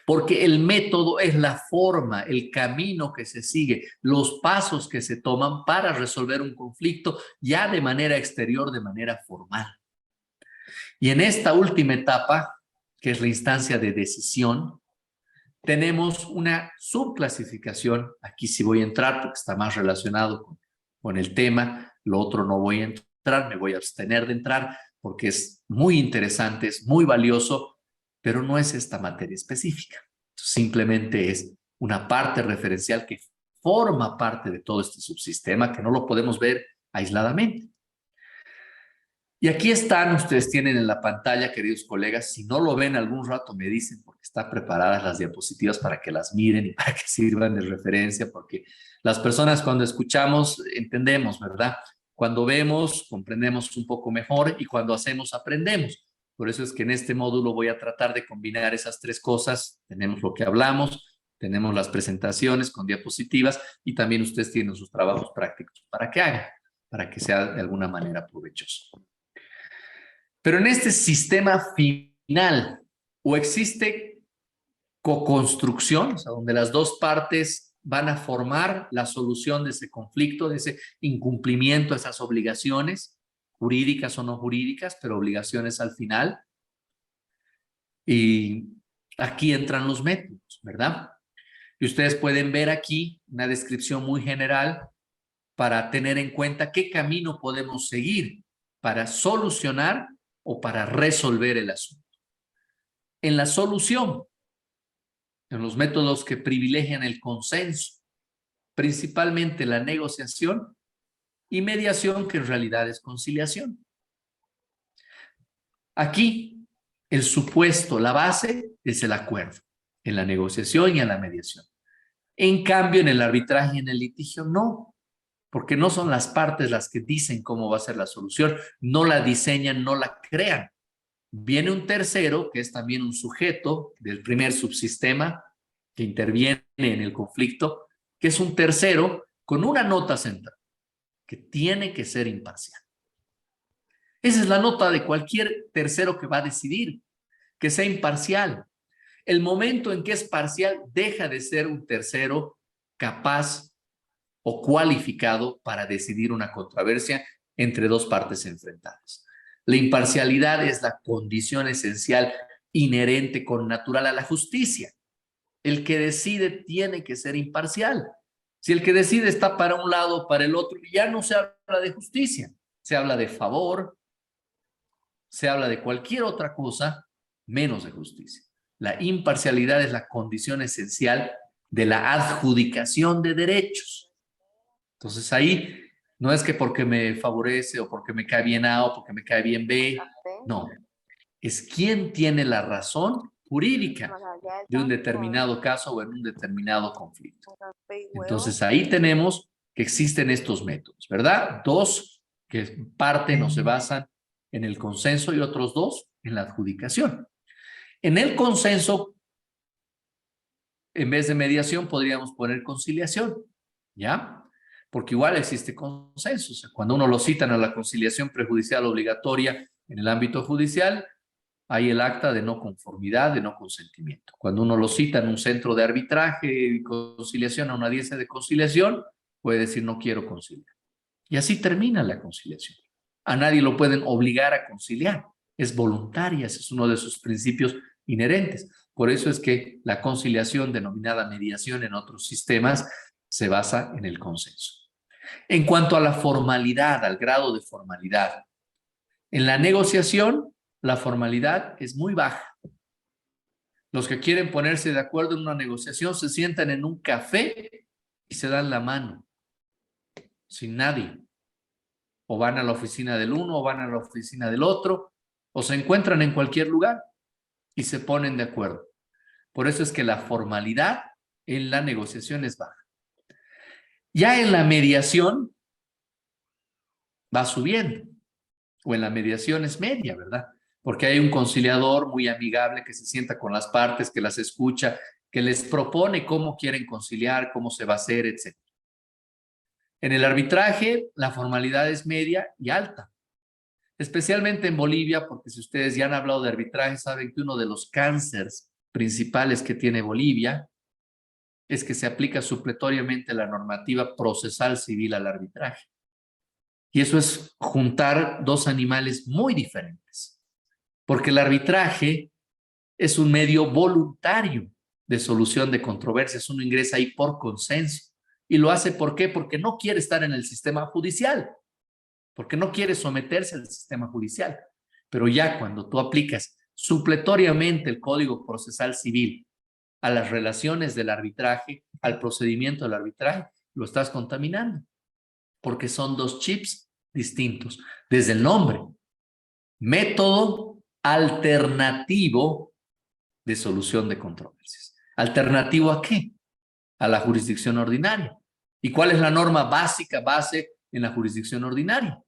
Porque el método es la forma, el camino que se sigue, los pasos que se toman para resolver un conflicto ya de manera exterior, de manera formal. Y en esta última etapa, que es la instancia de decisión, tenemos una subclasificación. Aquí sí voy a entrar porque está más relacionado con el tema. Lo otro no voy a entrar, me voy a abstener de entrar porque es muy interesante, es muy valioso, pero no es esta materia específica. Simplemente es una parte referencial que forma parte de todo este subsistema que no lo podemos ver aisladamente. Y aquí están, ustedes tienen en la pantalla, queridos colegas, si no lo ven algún rato me dicen porque están preparadas las diapositivas para que las miren y para que sirvan de referencia, porque las personas cuando escuchamos entendemos, ¿verdad? Cuando vemos comprendemos un poco mejor y cuando hacemos aprendemos. Por eso es que en este módulo voy a tratar de combinar esas tres cosas. Tenemos lo que hablamos, tenemos las presentaciones con diapositivas y también ustedes tienen sus trabajos prácticos para que hagan, para que sea de alguna manera provechoso. Pero en este sistema final, o existe co-construcción, o sea, donde las dos partes van a formar la solución de ese conflicto, de ese incumplimiento, de esas obligaciones, jurídicas o no jurídicas, pero obligaciones al final. Y aquí entran los métodos, ¿verdad? Y ustedes pueden ver aquí una descripción muy general para tener en cuenta qué camino podemos seguir para solucionar o para resolver el asunto. En la solución, en los métodos que privilegian el consenso, principalmente la negociación y mediación, que en realidad es conciliación. Aquí, el supuesto, la base es el acuerdo, en la negociación y en la mediación. En cambio, en el arbitraje y en el litigio, no, porque no son las partes las que dicen cómo va a ser la solución, no la diseñan, no la crean. Viene un tercero, que es también un sujeto del primer subsistema que interviene en el conflicto, que es un tercero con una nota central, que tiene que ser imparcial. Esa es la nota de cualquier tercero que va a decidir, que sea imparcial. El momento en que es parcial deja de ser un tercero capaz o cualificado para decidir una controversia entre dos partes enfrentadas. La imparcialidad es la condición esencial inherente con natural a la justicia. El que decide tiene que ser imparcial. Si el que decide está para un lado o para el otro, ya no se habla de justicia, se habla de favor, se habla de cualquier otra cosa menos de justicia. La imparcialidad es la condición esencial de la adjudicación de derechos. Entonces ahí no es que porque me favorece o porque me cae bien A o porque me cae bien B, no. Es quién tiene la razón jurídica de un determinado caso o en un determinado conflicto. Entonces ahí tenemos que existen estos métodos, ¿verdad? Dos que parten o se basan en el consenso y otros dos en la adjudicación. En el consenso, en vez de mediación, podríamos poner conciliación, ¿ya? Porque igual existe consenso. O sea, cuando uno lo citan a la conciliación prejudicial obligatoria en el ámbito judicial, hay el acta de no conformidad, de no consentimiento. Cuando uno lo cita en un centro de arbitraje y conciliación, a una audiencia de conciliación, puede decir no quiero conciliar. Y así termina la conciliación. A nadie lo pueden obligar a conciliar. Es voluntaria, ese es uno de sus principios inherentes. Por eso es que la conciliación, denominada mediación en otros sistemas, se basa en el consenso. En cuanto a la formalidad, al grado de formalidad, en la negociación, la formalidad es muy baja. Los que quieren ponerse de acuerdo en una negociación se sientan en un café y se dan la mano, sin nadie. O van a la oficina del uno, o van a la oficina del otro, o se encuentran en cualquier lugar y se ponen de acuerdo. Por eso es que la formalidad en la negociación es baja. Ya en la mediación va subiendo, o en la mediación es media, ¿verdad? Porque hay un conciliador muy amigable que se sienta con las partes, que las escucha, que les propone cómo quieren conciliar, cómo se va a hacer, etc. En el arbitraje, la formalidad es media y alta, especialmente en Bolivia, porque si ustedes ya han hablado de arbitraje, saben que uno de los cánceres principales que tiene Bolivia es que se aplica supletoriamente la normativa procesal civil al arbitraje. Y eso es juntar dos animales muy diferentes, porque el arbitraje es un medio voluntario de solución de controversias. Uno ingresa ahí por consenso. ¿Y lo hace por qué? Porque no quiere estar en el sistema judicial, porque no quiere someterse al sistema judicial. Pero ya cuando tú aplicas supletoriamente el Código Procesal Civil a las relaciones del arbitraje, al procedimiento del arbitraje, lo estás contaminando, porque son dos chips distintos. Desde el nombre, método alternativo de solución de controversias. ¿Alternativo a qué? A la jurisdicción ordinaria. ¿Y cuál es la norma básica, base en la jurisdicción ordinaria?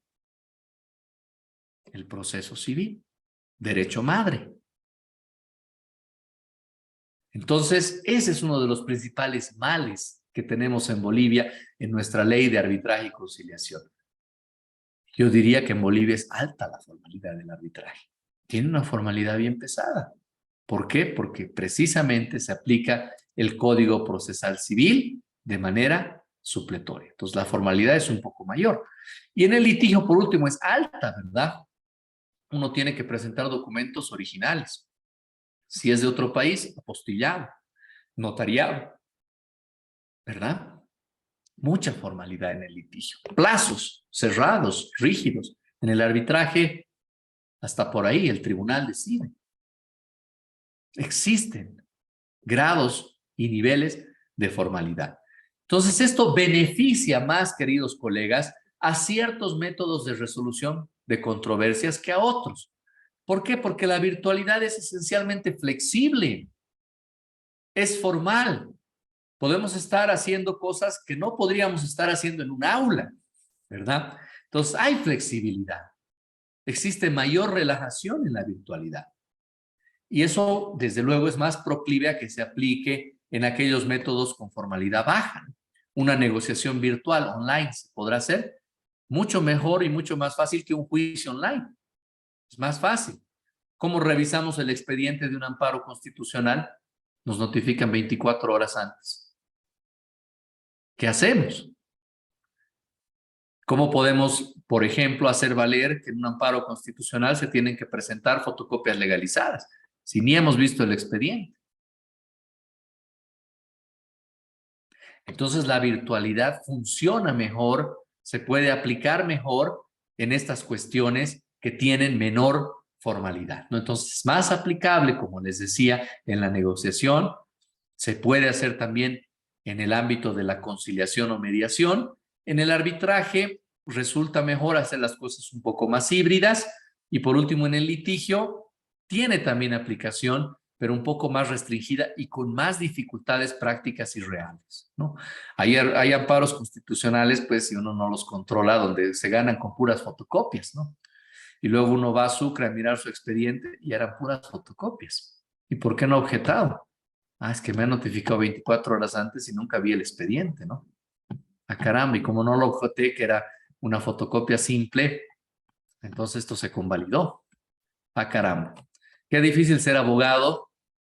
El proceso civil, derecho madre. Entonces, ese es uno de los principales males que tenemos en Bolivia en nuestra ley de arbitraje y conciliación. Yo diría que en Bolivia es alta la formalidad del arbitraje. Tiene una formalidad bien pesada. ¿Por qué? Porque precisamente se aplica el Código Procesal Civil de manera supletoria. Entonces, la formalidad es un poco mayor. Y en el litigio, por último, es alta, ¿verdad? Uno tiene que presentar documentos originales. Si es de otro país, apostillado, notariado, ¿verdad? Mucha formalidad en el litigio. Plazos cerrados, rígidos. En el arbitraje, hasta por ahí, el tribunal decide. Existen grados y niveles de formalidad. Entonces, esto beneficia más, queridos colegas, a ciertos métodos de resolución de controversias que a otros. ¿Por qué? Porque la virtualidad es esencialmente flexible, es formal. Podemos estar haciendo cosas que no podríamos estar haciendo en un aula, ¿verdad? Entonces, hay flexibilidad. Existe mayor relajación en la virtualidad. Y eso, desde luego, es más proclive a que se aplique en aquellos métodos con formalidad baja. Una negociación virtual online se podrá hacer mucho mejor y mucho más fácil que un juicio online. Es más fácil. ¿Cómo revisamos el expediente de un amparo constitucional? Nos notifican 24 horas antes. ¿Qué hacemos? ¿Cómo podemos, por ejemplo, hacer valer que en un amparo constitucional se tienen que presentar fotocopias legalizadas si ni hemos visto el expediente? Entonces, la virtualidad funciona mejor, se puede aplicar mejor en estas cuestiones que tienen menor formalidad, ¿no? Entonces, es más aplicable, como les decía, en la negociación, se puede hacer también en el ámbito de la conciliación o mediación. En el arbitraje resulta mejor hacer las cosas un poco más híbridas y por último en el litigio tiene también aplicación, pero un poco más restringida y con más dificultades prácticas y reales, ¿no? Hay amparos constitucionales, pues, si uno no los controla, donde se ganan con puras fotocopias, ¿no? Y luego uno va a Sucre a mirar su expediente y eran puras fotocopias. ¿Y por qué no ha objetado? Ah, es que me han notificado 24 horas antes y nunca vi el expediente, ¿no? Ah, caramba, y como no lo objeté, que era una fotocopia simple, entonces esto se convalidó. Ah, caramba. Qué difícil ser abogado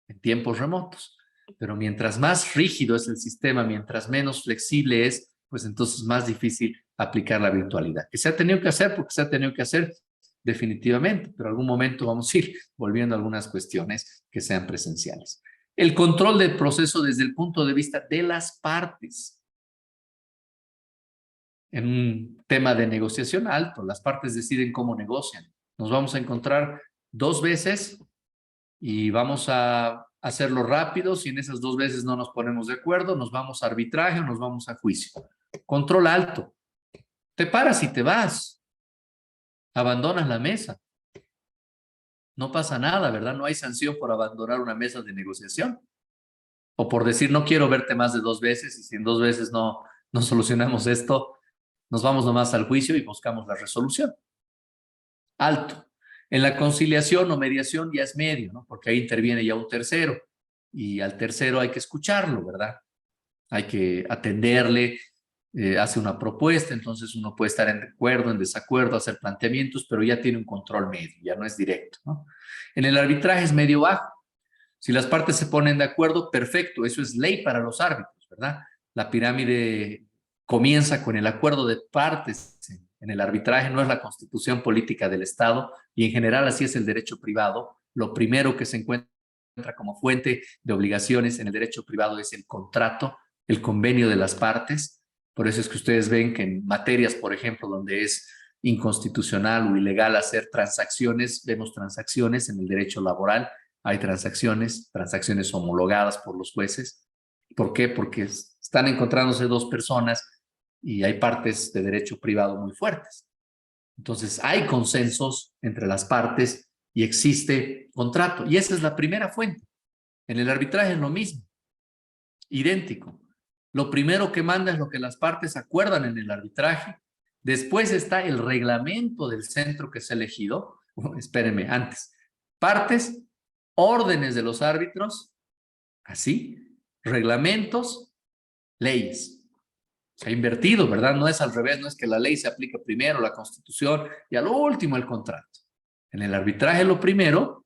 en tiempos remotos. Pero mientras más rígido es el sistema, mientras menos flexible es, pues entonces más difícil aplicar la virtualidad. Que se ha tenido que hacer porque se ha tenido que hacer definitivamente, pero en algún momento vamos a ir volviendo a algunas cuestiones que sean presenciales. El control del proceso desde el punto de vista de las partes. En un tema de negociación alto, las partes deciden cómo negocian. Nos vamos a encontrar 2 veces y vamos a hacerlo rápido. Si en esas 2 veces no nos ponemos de acuerdo, nos vamos a arbitraje o nos vamos a juicio. Control alto. Te paras y te vas. Abandonas la mesa. No pasa nada, ¿verdad? No hay sanción por abandonar una mesa de negociación. O por decir, no quiero verte más de 2 veces, y si en 2 veces no solucionamos esto, nos vamos nomás al juicio y buscamos la resolución. Alto. En la conciliación o mediación ya es medio, ¿no? Porque ahí interviene ya un tercero, y al tercero hay que escucharlo, ¿verdad? Hay que atenderle, hace una propuesta, entonces uno puede estar en acuerdo, en desacuerdo, hacer planteamientos, pero ya tiene un control medio, ya no es directo, ¿no? En el arbitraje es medio bajo. Si las partes se ponen de acuerdo, perfecto, eso es ley para los árbitros, ¿verdad? La pirámide comienza con el acuerdo de partes. En el arbitraje no es la constitución política del Estado, y en general así es el derecho privado. Lo primero que se encuentra como fuente de obligaciones en el derecho privado es el contrato, el convenio de las partes. Por eso es que ustedes ven que en materias, por ejemplo, donde es inconstitucional o ilegal hacer transacciones, vemos transacciones. En el derecho laboral hay transacciones homologadas por los jueces. ¿Por qué? Porque están encontrándose 2 personas y hay partes de derecho privado muy fuertes. Entonces hay consensos entre las partes y existe contrato. Y esa es la primera fuente. En el arbitraje es lo mismo, idéntico. Lo primero que manda es lo que las partes acuerdan en el arbitraje. Después está el reglamento del centro que se ha elegido. Espérenme, antes. Partes, órdenes de los árbitros, así, reglamentos, leyes. Se ha invertido, ¿verdad? No es al revés, no es que la ley se aplique primero, la Constitución, y al último el contrato. En el arbitraje lo primero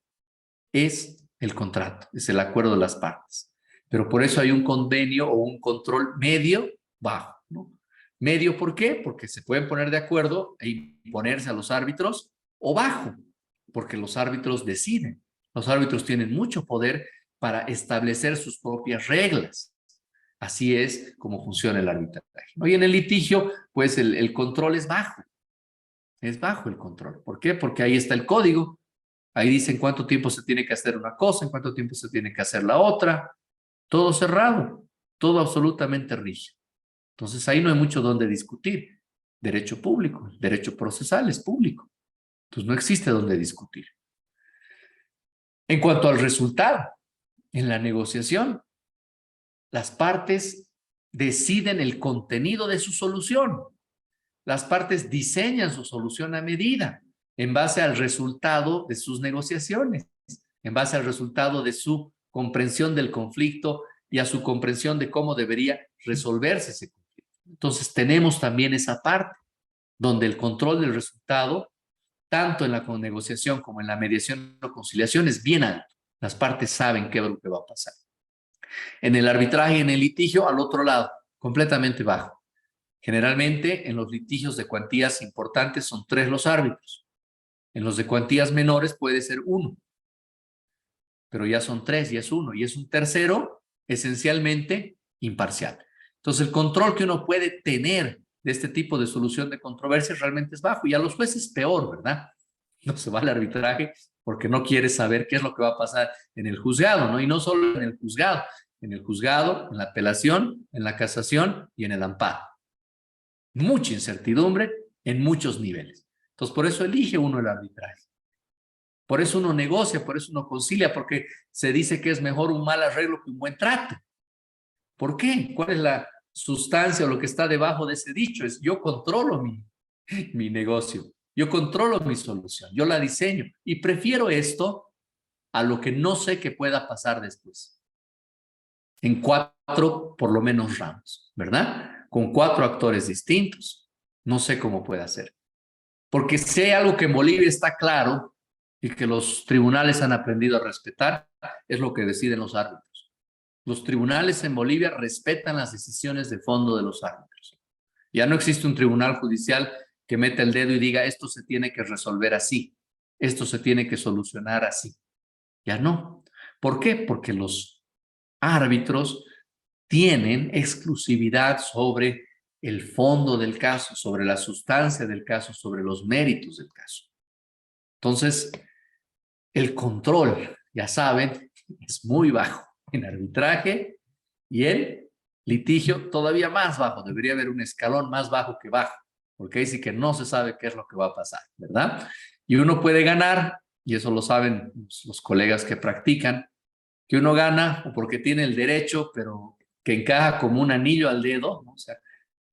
es el contrato, es el acuerdo de las partes. Pero por eso hay un convenio o un control medio bajo, ¿no? Medio, ¿por qué? Porque se pueden poner de acuerdo e imponerse a los árbitros, o bajo, porque los árbitros deciden. Los árbitros tienen mucho poder para establecer sus propias reglas. Así es como funciona el arbitraje, ¿no? Y en el litigio, pues el control es bajo. Es bajo el control. ¿Por qué? Porque ahí está el código. Ahí dice en cuánto tiempo se tiene que hacer una cosa, en cuánto tiempo se tiene que hacer la otra. Todo cerrado, todo absolutamente rígido. Entonces ahí no hay mucho donde discutir. Derecho público, derecho procesal es público. Entonces no existe donde discutir. En cuanto al resultado, en la negociación, las partes deciden el contenido de su solución. Las partes diseñan su solución a medida, en base al resultado de sus negociaciones, en base al resultado de su comprensión del conflicto y a su comprensión de cómo debería resolverse ese conflicto. Entonces tenemos también esa parte donde el control del resultado, tanto en la negociación como en la mediación o conciliación, es bien alto. Las partes saben qué es lo que va a pasar. En el arbitraje y en el litigio, al otro lado, completamente bajo. Generalmente, en los litigios de cuantías importantes son 3 los árbitros. En los de cuantías menores puede ser 1. Pero ya son 3, ya es 1. Y es un tercero esencialmente imparcial. Entonces, el control que uno puede tener de este tipo de solución de controversias realmente es bajo. Y a los jueces peor, ¿verdad? No se va al arbitraje porque no quiere saber qué es lo que va a pasar en el juzgado, ¿no? Y no solo en el juzgado, en la apelación, en la casación y en el amparo. Mucha incertidumbre en muchos niveles. Entonces, por eso elige uno el arbitraje. Por eso uno negocia, por eso uno concilia, porque se dice que es mejor un mal arreglo que un buen trato. ¿Por qué? ¿Cuál es la sustancia o lo que está debajo de ese dicho? Es: yo controlo mi negocio, yo controlo mi solución, yo la diseño y prefiero esto a lo que no sé que pueda pasar después. En 4, por lo menos, ramos, ¿verdad? Con 4 actores distintos. No sé cómo puede ser. Porque sé algo que en Bolivia está claro y que los tribunales han aprendido a respetar, es lo que deciden los árbitros. Los tribunales en Bolivia respetan las decisiones de fondo de los árbitros. Ya no existe un tribunal judicial que meta el dedo y diga: esto se tiene que resolver así, esto se tiene que solucionar así. Ya no. ¿Por qué? Porque los árbitros tienen exclusividad sobre el fondo del caso, sobre la sustancia del caso, sobre los méritos del caso. Entonces, el control, ya saben, es muy bajo. En arbitraje y en litigio todavía más bajo. Debería haber un escalón más bajo que bajo, porque ahí sí que no se sabe qué es lo que va a pasar, ¿verdad? Y uno puede ganar, y eso lo saben los colegas que practican, que uno gana o porque tiene el derecho, pero que encaja como un anillo al dedo, ¿no? O sea,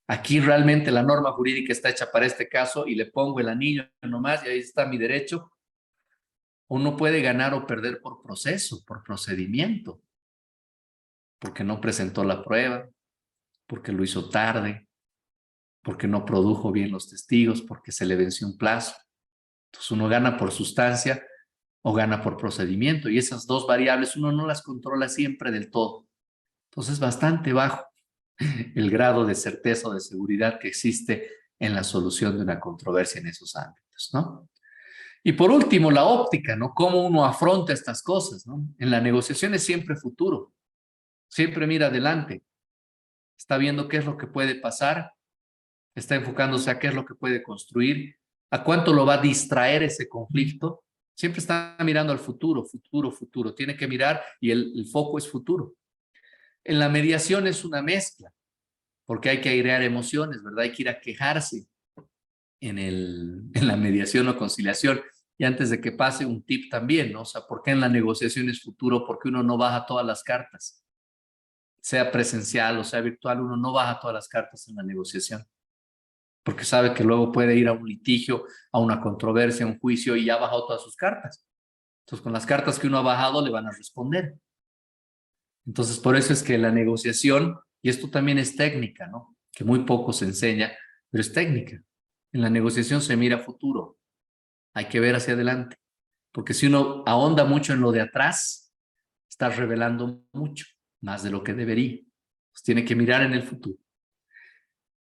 aquí realmente la norma jurídica está hecha para este caso y le pongo el anillo nomás y ahí está mi derecho. Uno puede ganar o perder por proceso, por procedimiento, porque no presentó la prueba, porque lo hizo tarde, porque no produjo bien los testigos, porque se le venció un plazo. Entonces uno gana por sustancia o gana por procedimiento y esas dos variables uno no las controla siempre del todo. Entonces es bastante bajo el grado de certeza o de seguridad que existe en la solución de una controversia en esos ámbitos, ¿no? Y por último, la óptica, ¿no? Cómo uno afronta estas cosas, ¿no? En la negociación es siempre futuro, siempre mira adelante, está viendo qué es lo que puede pasar, está enfocándose a qué es lo que puede construir, a cuánto lo va a distraer ese conflicto. Siempre está mirando al futuro, futuro, futuro. Tiene que mirar y el foco es futuro. En la mediación es una mezcla, porque hay que airear emociones, ¿verdad? Hay que ir a quejarse en la mediación o conciliación. Y antes de que pase, un tip también, ¿no? O sea, ¿por qué en la negociación es futuro? Porque uno no baja todas las cartas. Sea presencial o sea virtual, uno no baja todas las cartas en la negociación. Porque sabe que luego puede ir a un litigio, a una controversia, a un juicio y ya ha bajado todas sus cartas. Entonces, con las cartas que uno ha bajado le van a responder. Entonces, por eso es que la negociación, y esto también es técnica, ¿no? Que muy poco se enseña, pero es técnica. En la negociación se mira futuro. Hay que ver hacia adelante. Porque si uno ahonda mucho en lo de atrás, está revelando mucho, más de lo que debería. Pues tiene que mirar en el futuro.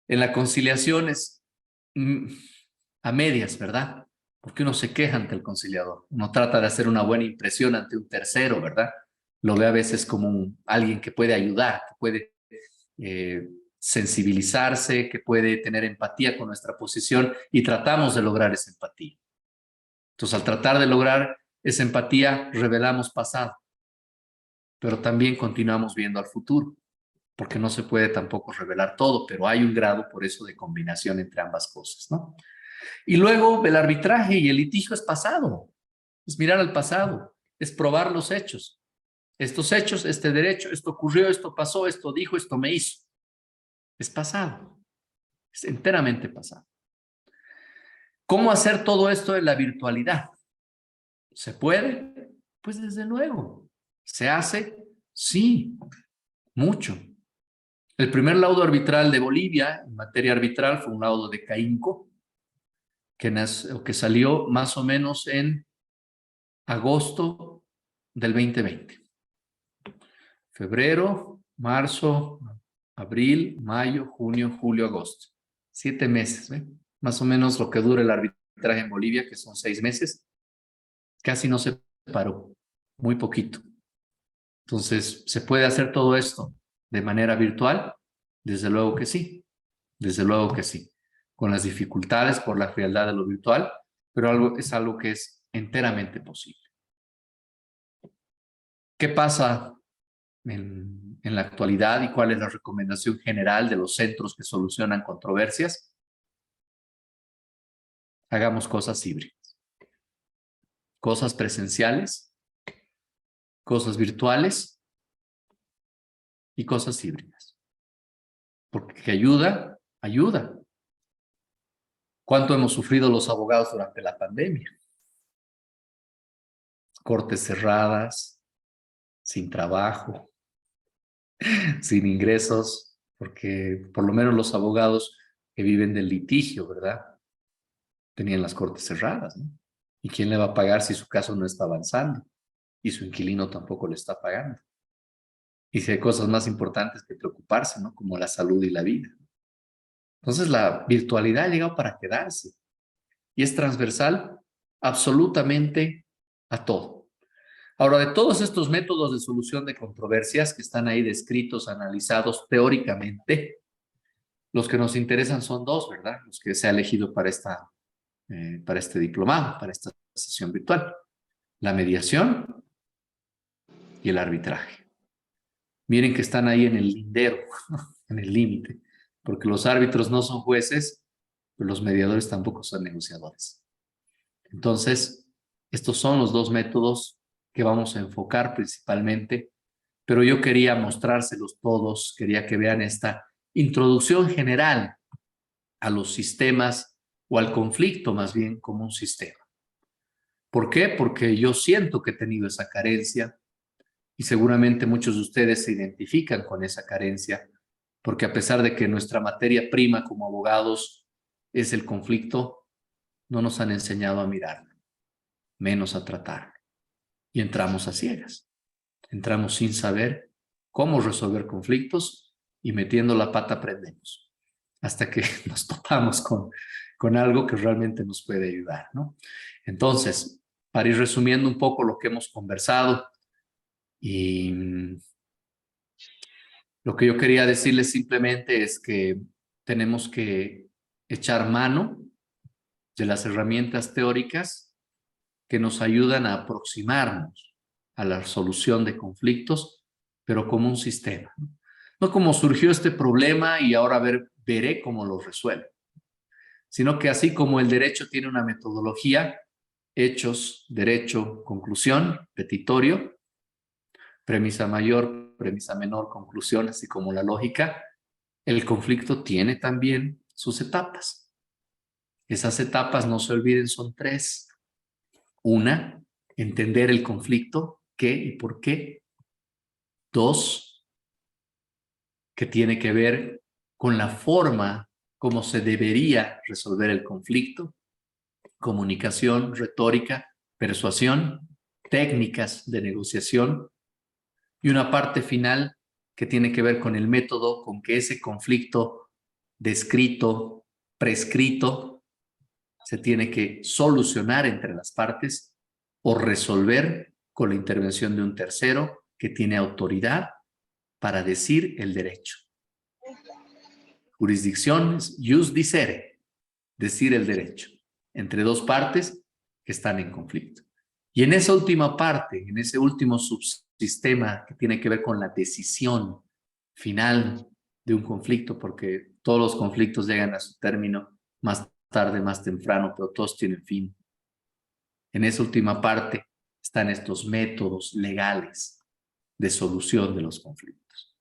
En la conciliación es a medias, ¿verdad? Porque uno se queja ante el conciliador. Uno trata de hacer una buena impresión ante un tercero, ¿verdad? Lo ve a veces como alguien que puede ayudar, que puede sensibilizarse, que puede tener empatía con nuestra posición y tratamos de lograr esa empatía. Entonces, al tratar de lograr esa empatía, revelamos pasado, pero también continuamos viendo al futuro, porque no se puede tampoco revelar todo, pero hay un grado por eso de combinación entre ambas cosas, ¿no? Y luego el arbitraje y el litigio es pasado, es mirar al pasado, es probar los hechos. Estos hechos, este derecho, esto ocurrió, esto pasó, esto dijo, esto me hizo. Es pasado, es enteramente pasado. ¿Cómo hacer todo esto en la virtualidad? ¿Se puede? Pues desde luego. ¿Se hace? Sí, mucho. El primer laudo arbitral de Bolivia en materia arbitral fue un laudo de Caínco, que salió más o menos en agosto del 2020. Febrero, marzo, abril, mayo, junio, julio, agosto. 7 meses, ¿eh? Más o menos lo que dura el arbitraje en Bolivia, que son 6 meses. Casi no se paró, muy poquito. Entonces, ¿se puede hacer todo esto de manera virtual? Desde luego que sí, desde luego que sí. Con las dificultades por la frialdad de lo virtual, pero es algo que es enteramente posible. ¿Qué pasa en la actualidad y cuál es la recomendación general de los centros que solucionan controversias? Hagamos cosas híbridas, cosas presenciales, cosas virtuales y cosas híbridas. Porque ayuda, ayuda. ¿Cuánto hemos sufrido los abogados durante la pandemia? Cortes cerradas, sin trabajo, sin ingresos, porque por lo menos los abogados que viven del litigio, ¿verdad? Tenían las cortes cerradas, ¿no? ¿Y quién le va a pagar si su caso no está avanzando? Y su inquilino tampoco le está pagando. Y si hay cosas más importantes que preocuparse, ¿no? Como la salud y la vida. Entonces la virtualidad ha llegado para quedarse y es transversal absolutamente a todo. Ahora, de todos estos métodos de solución de controversias que están ahí descritos, analizados teóricamente, los que nos interesan son dos, ¿verdad? Los que se ha elegido para este diplomado, para esta sesión virtual. La mediación y el arbitraje. Miren que están ahí en el lindero, en el límite, porque los árbitros no son jueces, pero los mediadores tampoco son negociadores. Entonces, estos son los dos métodos que vamos a enfocar principalmente, pero yo quería mostrárselos todos, quería que vean esta introducción general a los sistemas o al conflicto más bien como un sistema. ¿Por qué? Porque yo siento que he tenido esa carencia y seguramente muchos de ustedes se identifican con esa carencia, porque a pesar de que nuestra materia prima como abogados es el conflicto, no nos han enseñado a mirarlo, menos a tratarlo. Y entramos a ciegas. Entramos sin saber cómo resolver conflictos y metiendo la pata aprendemos, hasta que nos topamos con algo que realmente nos puede ayudar, ¿no? Entonces, para ir resumiendo un poco lo que hemos conversado, y lo que yo quería decirles simplemente es que tenemos que echar mano de las herramientas teóricas que nos ayudan a aproximarnos a la solución de conflictos, pero como un sistema. No como surgió este problema y ahora veré cómo lo resuelvo, sino que así como el derecho tiene una metodología, hechos, derecho, conclusión, petitorio, premisa mayor, premisa menor, conclusión, así como la lógica, el conflicto tiene también sus etapas. Esas etapas, no se olviden, son tres. Una, entender el conflicto, qué y por qué. Dos, que tiene que ver con la forma como se debería resolver el conflicto. Comunicación, retórica, persuasión, técnicas de negociación. Y una parte final que tiene que ver con el método con que ese conflicto descrito, prescrito, se tiene que solucionar entre las partes o resolver con la intervención de un tercero que tiene autoridad para decir el derecho. Jurisdicción es jus dicere, decir el derecho, entre dos partes que están en conflicto. Y en esa última parte, en ese último subsistema que tiene que ver con la decisión final de un conflicto, porque todos los conflictos llegan a su término más tarde, más temprano, pero todos tienen fin. En esa última parte están estos métodos legales de solución de los conflictos,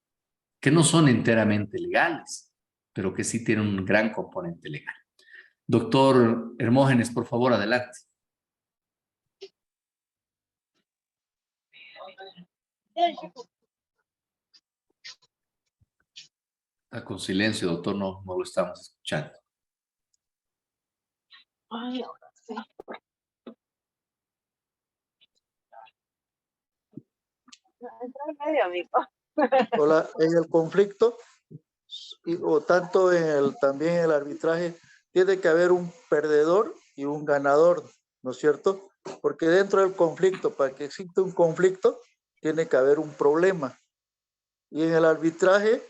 que no son enteramente legales, pero que sí tienen un gran componente legal. Doctor Hermógenes, por favor, adelante. Está con silencio, doctor, no lo estamos escuchando. Ay, ahora sí. Entra en medio, amigo. Hola, en el conflicto, o tanto también en el arbitraje, tiene que haber un perdedor y un ganador, ¿no es cierto? Porque dentro del conflicto, para que exista un conflicto, tiene que haber un problema. Y en el arbitraje,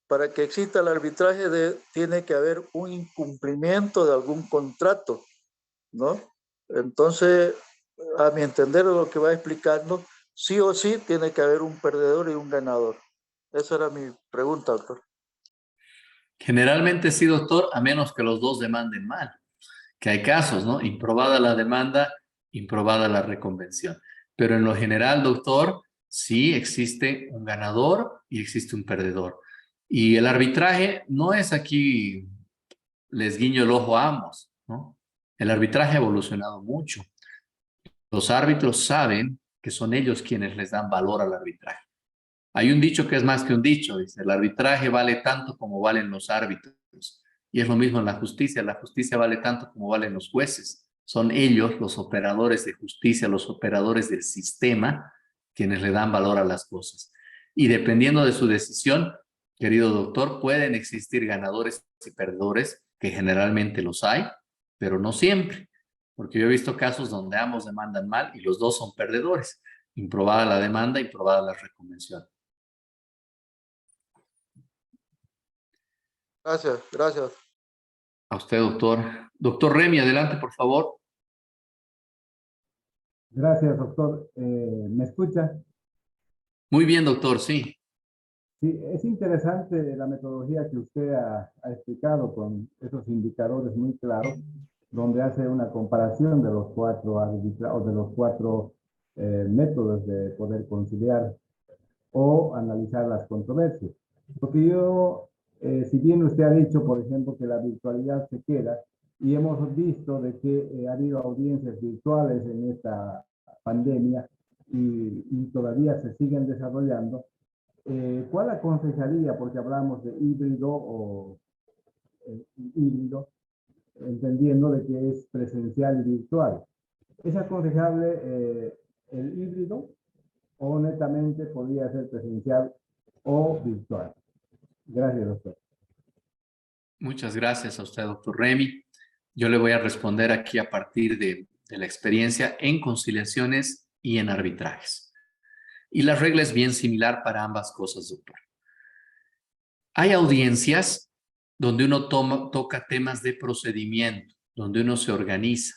para que exista el arbitraje, tiene que haber un incumplimiento de algún contrato, ¿no? Entonces, a mi entender de lo que va explicando, sí o sí tiene que haber un perdedor y un ganador. Esa era mi pregunta, doctor. Generalmente sí, doctor, a menos que los dos demanden mal, que hay casos, ¿no? Improbada la demanda, improbada la reconvención. Pero en lo general, doctor, sí existe un ganador y existe un perdedor. Y el arbitraje no es aquí, les guiño el ojo a ambos, ¿no? El arbitraje ha evolucionado mucho. Los árbitros saben que son ellos quienes les dan valor al arbitraje. Hay un dicho que es más que un dicho, dice, el arbitraje vale tanto como valen los árbitros. Y es lo mismo en la justicia vale tanto como valen los jueces. Son ellos, los operadores de justicia, los operadores del sistema, quienes le dan valor a las cosas. Y dependiendo de su decisión, querido doctor, pueden existir ganadores y perdedores, que generalmente los hay, pero no siempre. Porque yo he visto casos donde ambos demandan mal y los dos son perdedores. Improbada la demanda, improbada la reconvención. Gracias, gracias. A usted, doctor. Doctor Remy, adelante, por favor. Gracias, doctor. ¿Me escucha? Muy bien, doctor, sí. Sí, es interesante la metodología que usted ha explicado con esos indicadores muy claros, donde hace una comparación de los cuatro o de los cuatro métodos de poder conciliar o analizar las controversias. Porque yo, si bien usted ha dicho, por ejemplo, que la virtualidad se queda, y hemos visto de que ha habido audiencias virtuales en esta pandemia y todavía se siguen desarrollando, ¿cuál aconsejaría? Porque hablamos de híbrido o híbrido, entendiendo de que es presencial y virtual. ¿Es aconsejable el híbrido o netamente podría ser presencial o virtual? Gracias, doctor. Muchas gracias a usted, doctor Remy. Yo le voy a responder aquí a partir de la experiencia en conciliaciones y en arbitrajes. Y la regla es bien similar para ambas cosas, doctor. Hay audiencias donde uno toca temas de procedimiento, donde uno se organiza.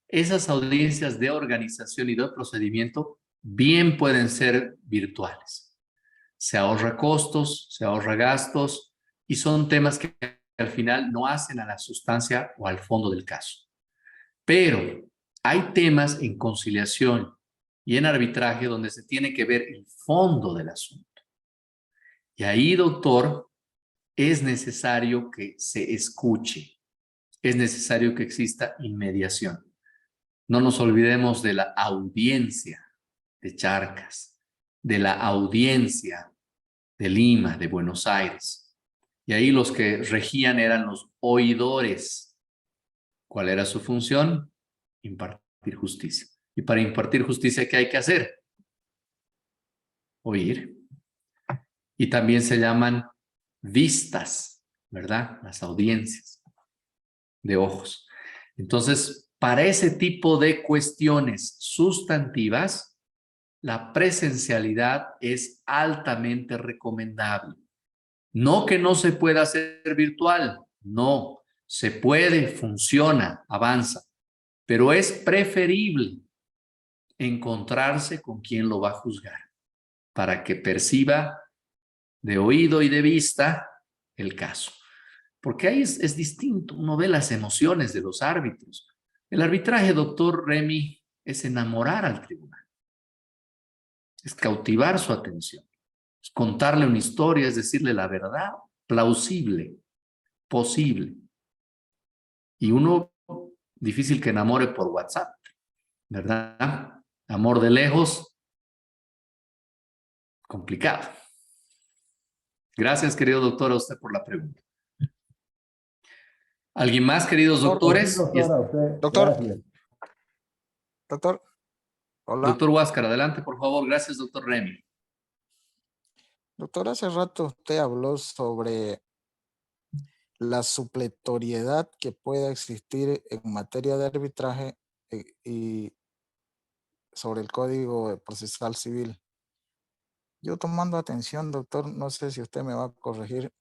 Esas audiencias de organización y de procedimiento bien pueden ser virtuales. Se ahorra costos, se ahorra gastos y son temas que al final no hacen a la sustancia o al fondo del caso. Pero hay temas en conciliación y en arbitraje donde se tiene que ver el fondo del asunto. Y ahí, doctor, es necesario que se escuche, es necesario que exista inmediación. No nos olvidemos de la audiencia de Charcas, de la audiencia de Lima, de Buenos Aires. Y ahí los que regían eran los oidores. ¿Cuál era su función? Impartir justicia. Y para impartir justicia, ¿qué hay que hacer? Oír. Y también se llaman vistas, ¿verdad? Las audiencias de ojos. Entonces, para ese tipo de cuestiones sustantivas, la presencialidad es altamente recomendable. No que no se pueda hacer virtual, no, se puede, funciona, avanza, pero es preferible encontrarse con quien lo va a juzgar para que perciba de oído y de vista el caso. Porque ahí es distinto, uno ve las emociones de los árbitros. El arbitraje, doctor Remy, es enamorar al tribunal, es cautivar su atención, es contarle una historia, es decirle la verdad plausible, posible. Y uno, difícil que enamore por WhatsApp, ¿verdad? Amor de lejos, complicado. Gracias, querido doctor, a usted por la pregunta. ¿Alguien más, queridos doctores? Doctor, doctor, hola. Doctor Huáscar, adelante, por favor. Gracias, doctor Remy. Doctor, hace rato usted habló sobre la supletoriedad que pueda existir en materia de arbitraje y sobre el Código Procesal Civil. Yo tomando atención, doctor, no sé si usted me va a corregir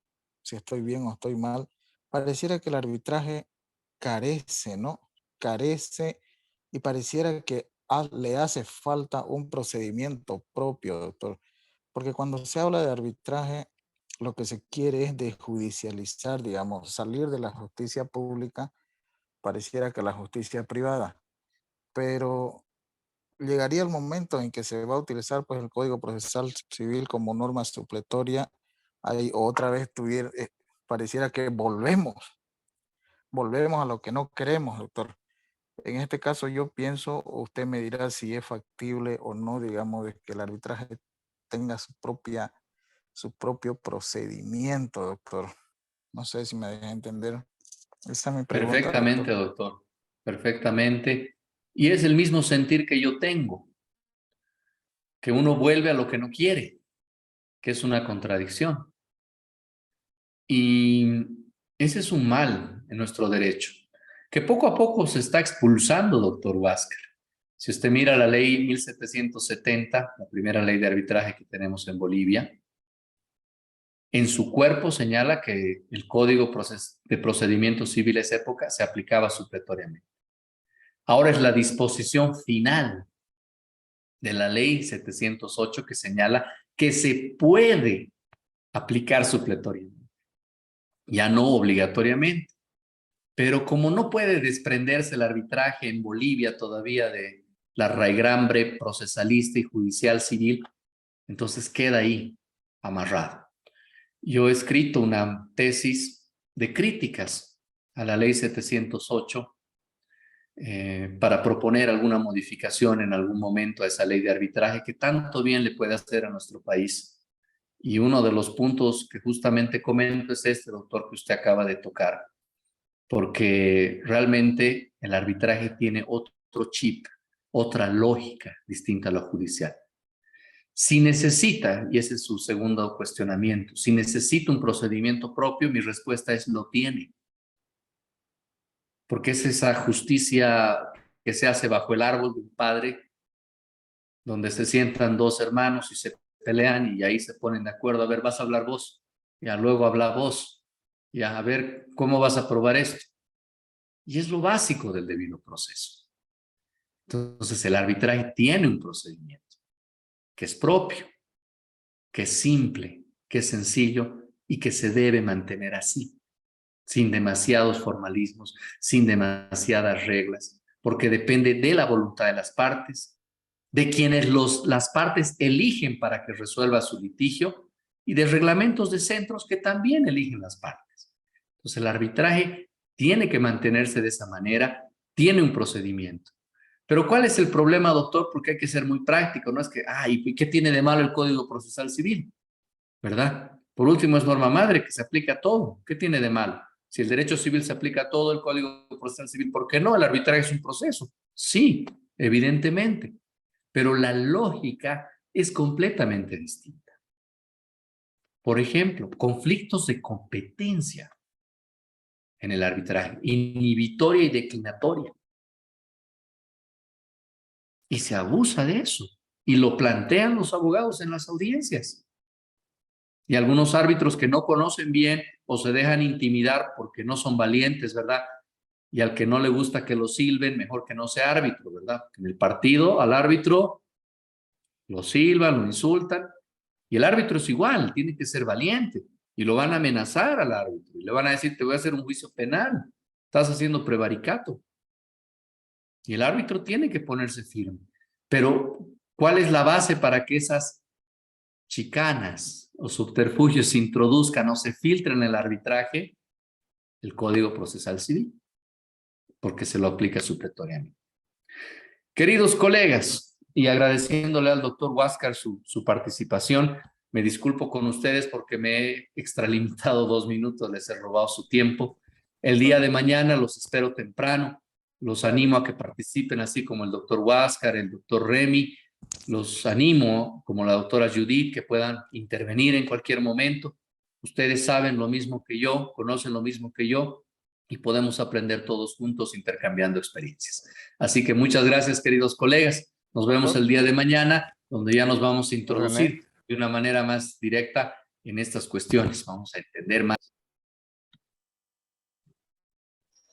si estoy bien o estoy mal, pareciera que el arbitraje carece, ¿no? Carece y pareciera que le hace falta un procedimiento propio, doctor. Porque cuando se habla de arbitraje, lo que se quiere es desjudicializar, digamos, salir de la justicia pública, pareciera que la justicia privada. Pero llegaría el momento en que se va a utilizar pues, el Código Procesal Civil como norma supletoria, ahí otra vez pareciera que volvemos a lo que no queremos, doctor. En este caso yo pienso, usted me dirá si es factible o no, digamos, de que el arbitraje tenga su propio procedimiento, doctor. No sé si me deja entender. Esa es mi pregunta. Perfectamente, doctor. Perfectamente. Y es el mismo sentir que yo tengo, que uno vuelve a lo que no quiere, que es una contradicción. Y ese es un mal en nuestro derecho, que poco a poco se está expulsando, doctor Huáscar. Si usted mira la ley 1770, la primera ley de arbitraje que tenemos en Bolivia, en su cuerpo señala que el Código de Procedimientos Civiles época se aplicaba supletoriamente. Ahora es la disposición final de la ley 708 que señala que se puede aplicar supletoriamente, ya no obligatoriamente. Pero como no puede desprenderse el arbitraje en Bolivia todavía de la raigambre procesalista y judicial civil, entonces queda ahí amarrado. Yo he escrito una tesis de críticas a la ley 708 para proponer alguna modificación en algún momento a esa ley de arbitraje que tanto bien le puede hacer a nuestro país. Y uno de los puntos que justamente comento es este, doctor, que usted acaba de tocar, porque realmente el arbitraje tiene otro chip, otra lógica distinta a la judicial. Si necesita, y ese es su segundo cuestionamiento, si necesita un procedimiento propio, mi respuesta es lo tiene. Porque es esa justicia que se hace bajo el árbol de un padre, donde se sientan dos hermanos y se pelean y ahí se ponen de acuerdo. A ver, vas a hablar vos, ya luego habla vos, ya a ver cómo vas a probar esto. Y es lo básico del debido proceso. Entonces el arbitraje tiene un procedimiento que es propio, que es simple, que es sencillo y que se debe mantener así, sin demasiados formalismos, sin demasiadas reglas, porque depende de la voluntad de las partes, de quienes las partes eligen para que resuelva su litigio y de reglamentos de centros que también eligen las partes. Entonces el arbitraje tiene que mantenerse de esa manera, tiene un procedimiento. Pero ¿cuál es el problema, doctor? Porque hay que ser muy práctico, no es que, ¿y qué tiene de malo el Código Procesal Civil? ¿Verdad? Por último, es norma madre que se aplica a todo. ¿Qué tiene de malo? Si el derecho civil se aplica a todo el Código Procesal Civil, ¿por qué no? El arbitraje es un proceso. Sí, evidentemente. Pero la lógica es completamente distinta. Por ejemplo, conflictos de competencia en el arbitraje, inhibitoria y declinatoria. Y se abusa de eso. Y lo plantean los abogados en las audiencias. Y algunos árbitros que no conocen bien o se dejan intimidar porque no son valientes, ¿verdad? Y al que no le gusta que lo silben, mejor que no sea árbitro, ¿verdad? En el partido, al árbitro lo silban, lo insultan. Y el árbitro es igual, tiene que ser valiente. Y lo van a amenazar al árbitro. Y le van a decir, te voy a hacer un juicio penal. Estás haciendo prevaricato. Y el árbitro tiene que ponerse firme. Pero, ¿cuál es la base para que esas chicanas o subterfugios se introduzcan o se filtren en el arbitraje? El Código Procesal Civil, porque se lo aplica supletoriamente. Queridos colegas, y agradeciéndole al doctor Huáscar su participación, me disculpo con ustedes porque me he extralimitado 2 minutos, les he robado su tiempo. El día de mañana los espero temprano, los animo a que participen, así como el doctor Huáscar, el doctor Remy, los animo, como la doctora Judith, que puedan intervenir en cualquier momento. Ustedes saben lo mismo que yo, conocen lo mismo que yo, y podemos aprender todos juntos intercambiando experiencias. Así que muchas gracias, queridos colegas. Nos vemos el día de mañana, donde ya nos vamos a introducir de una manera más directa en estas cuestiones. Vamos a entender más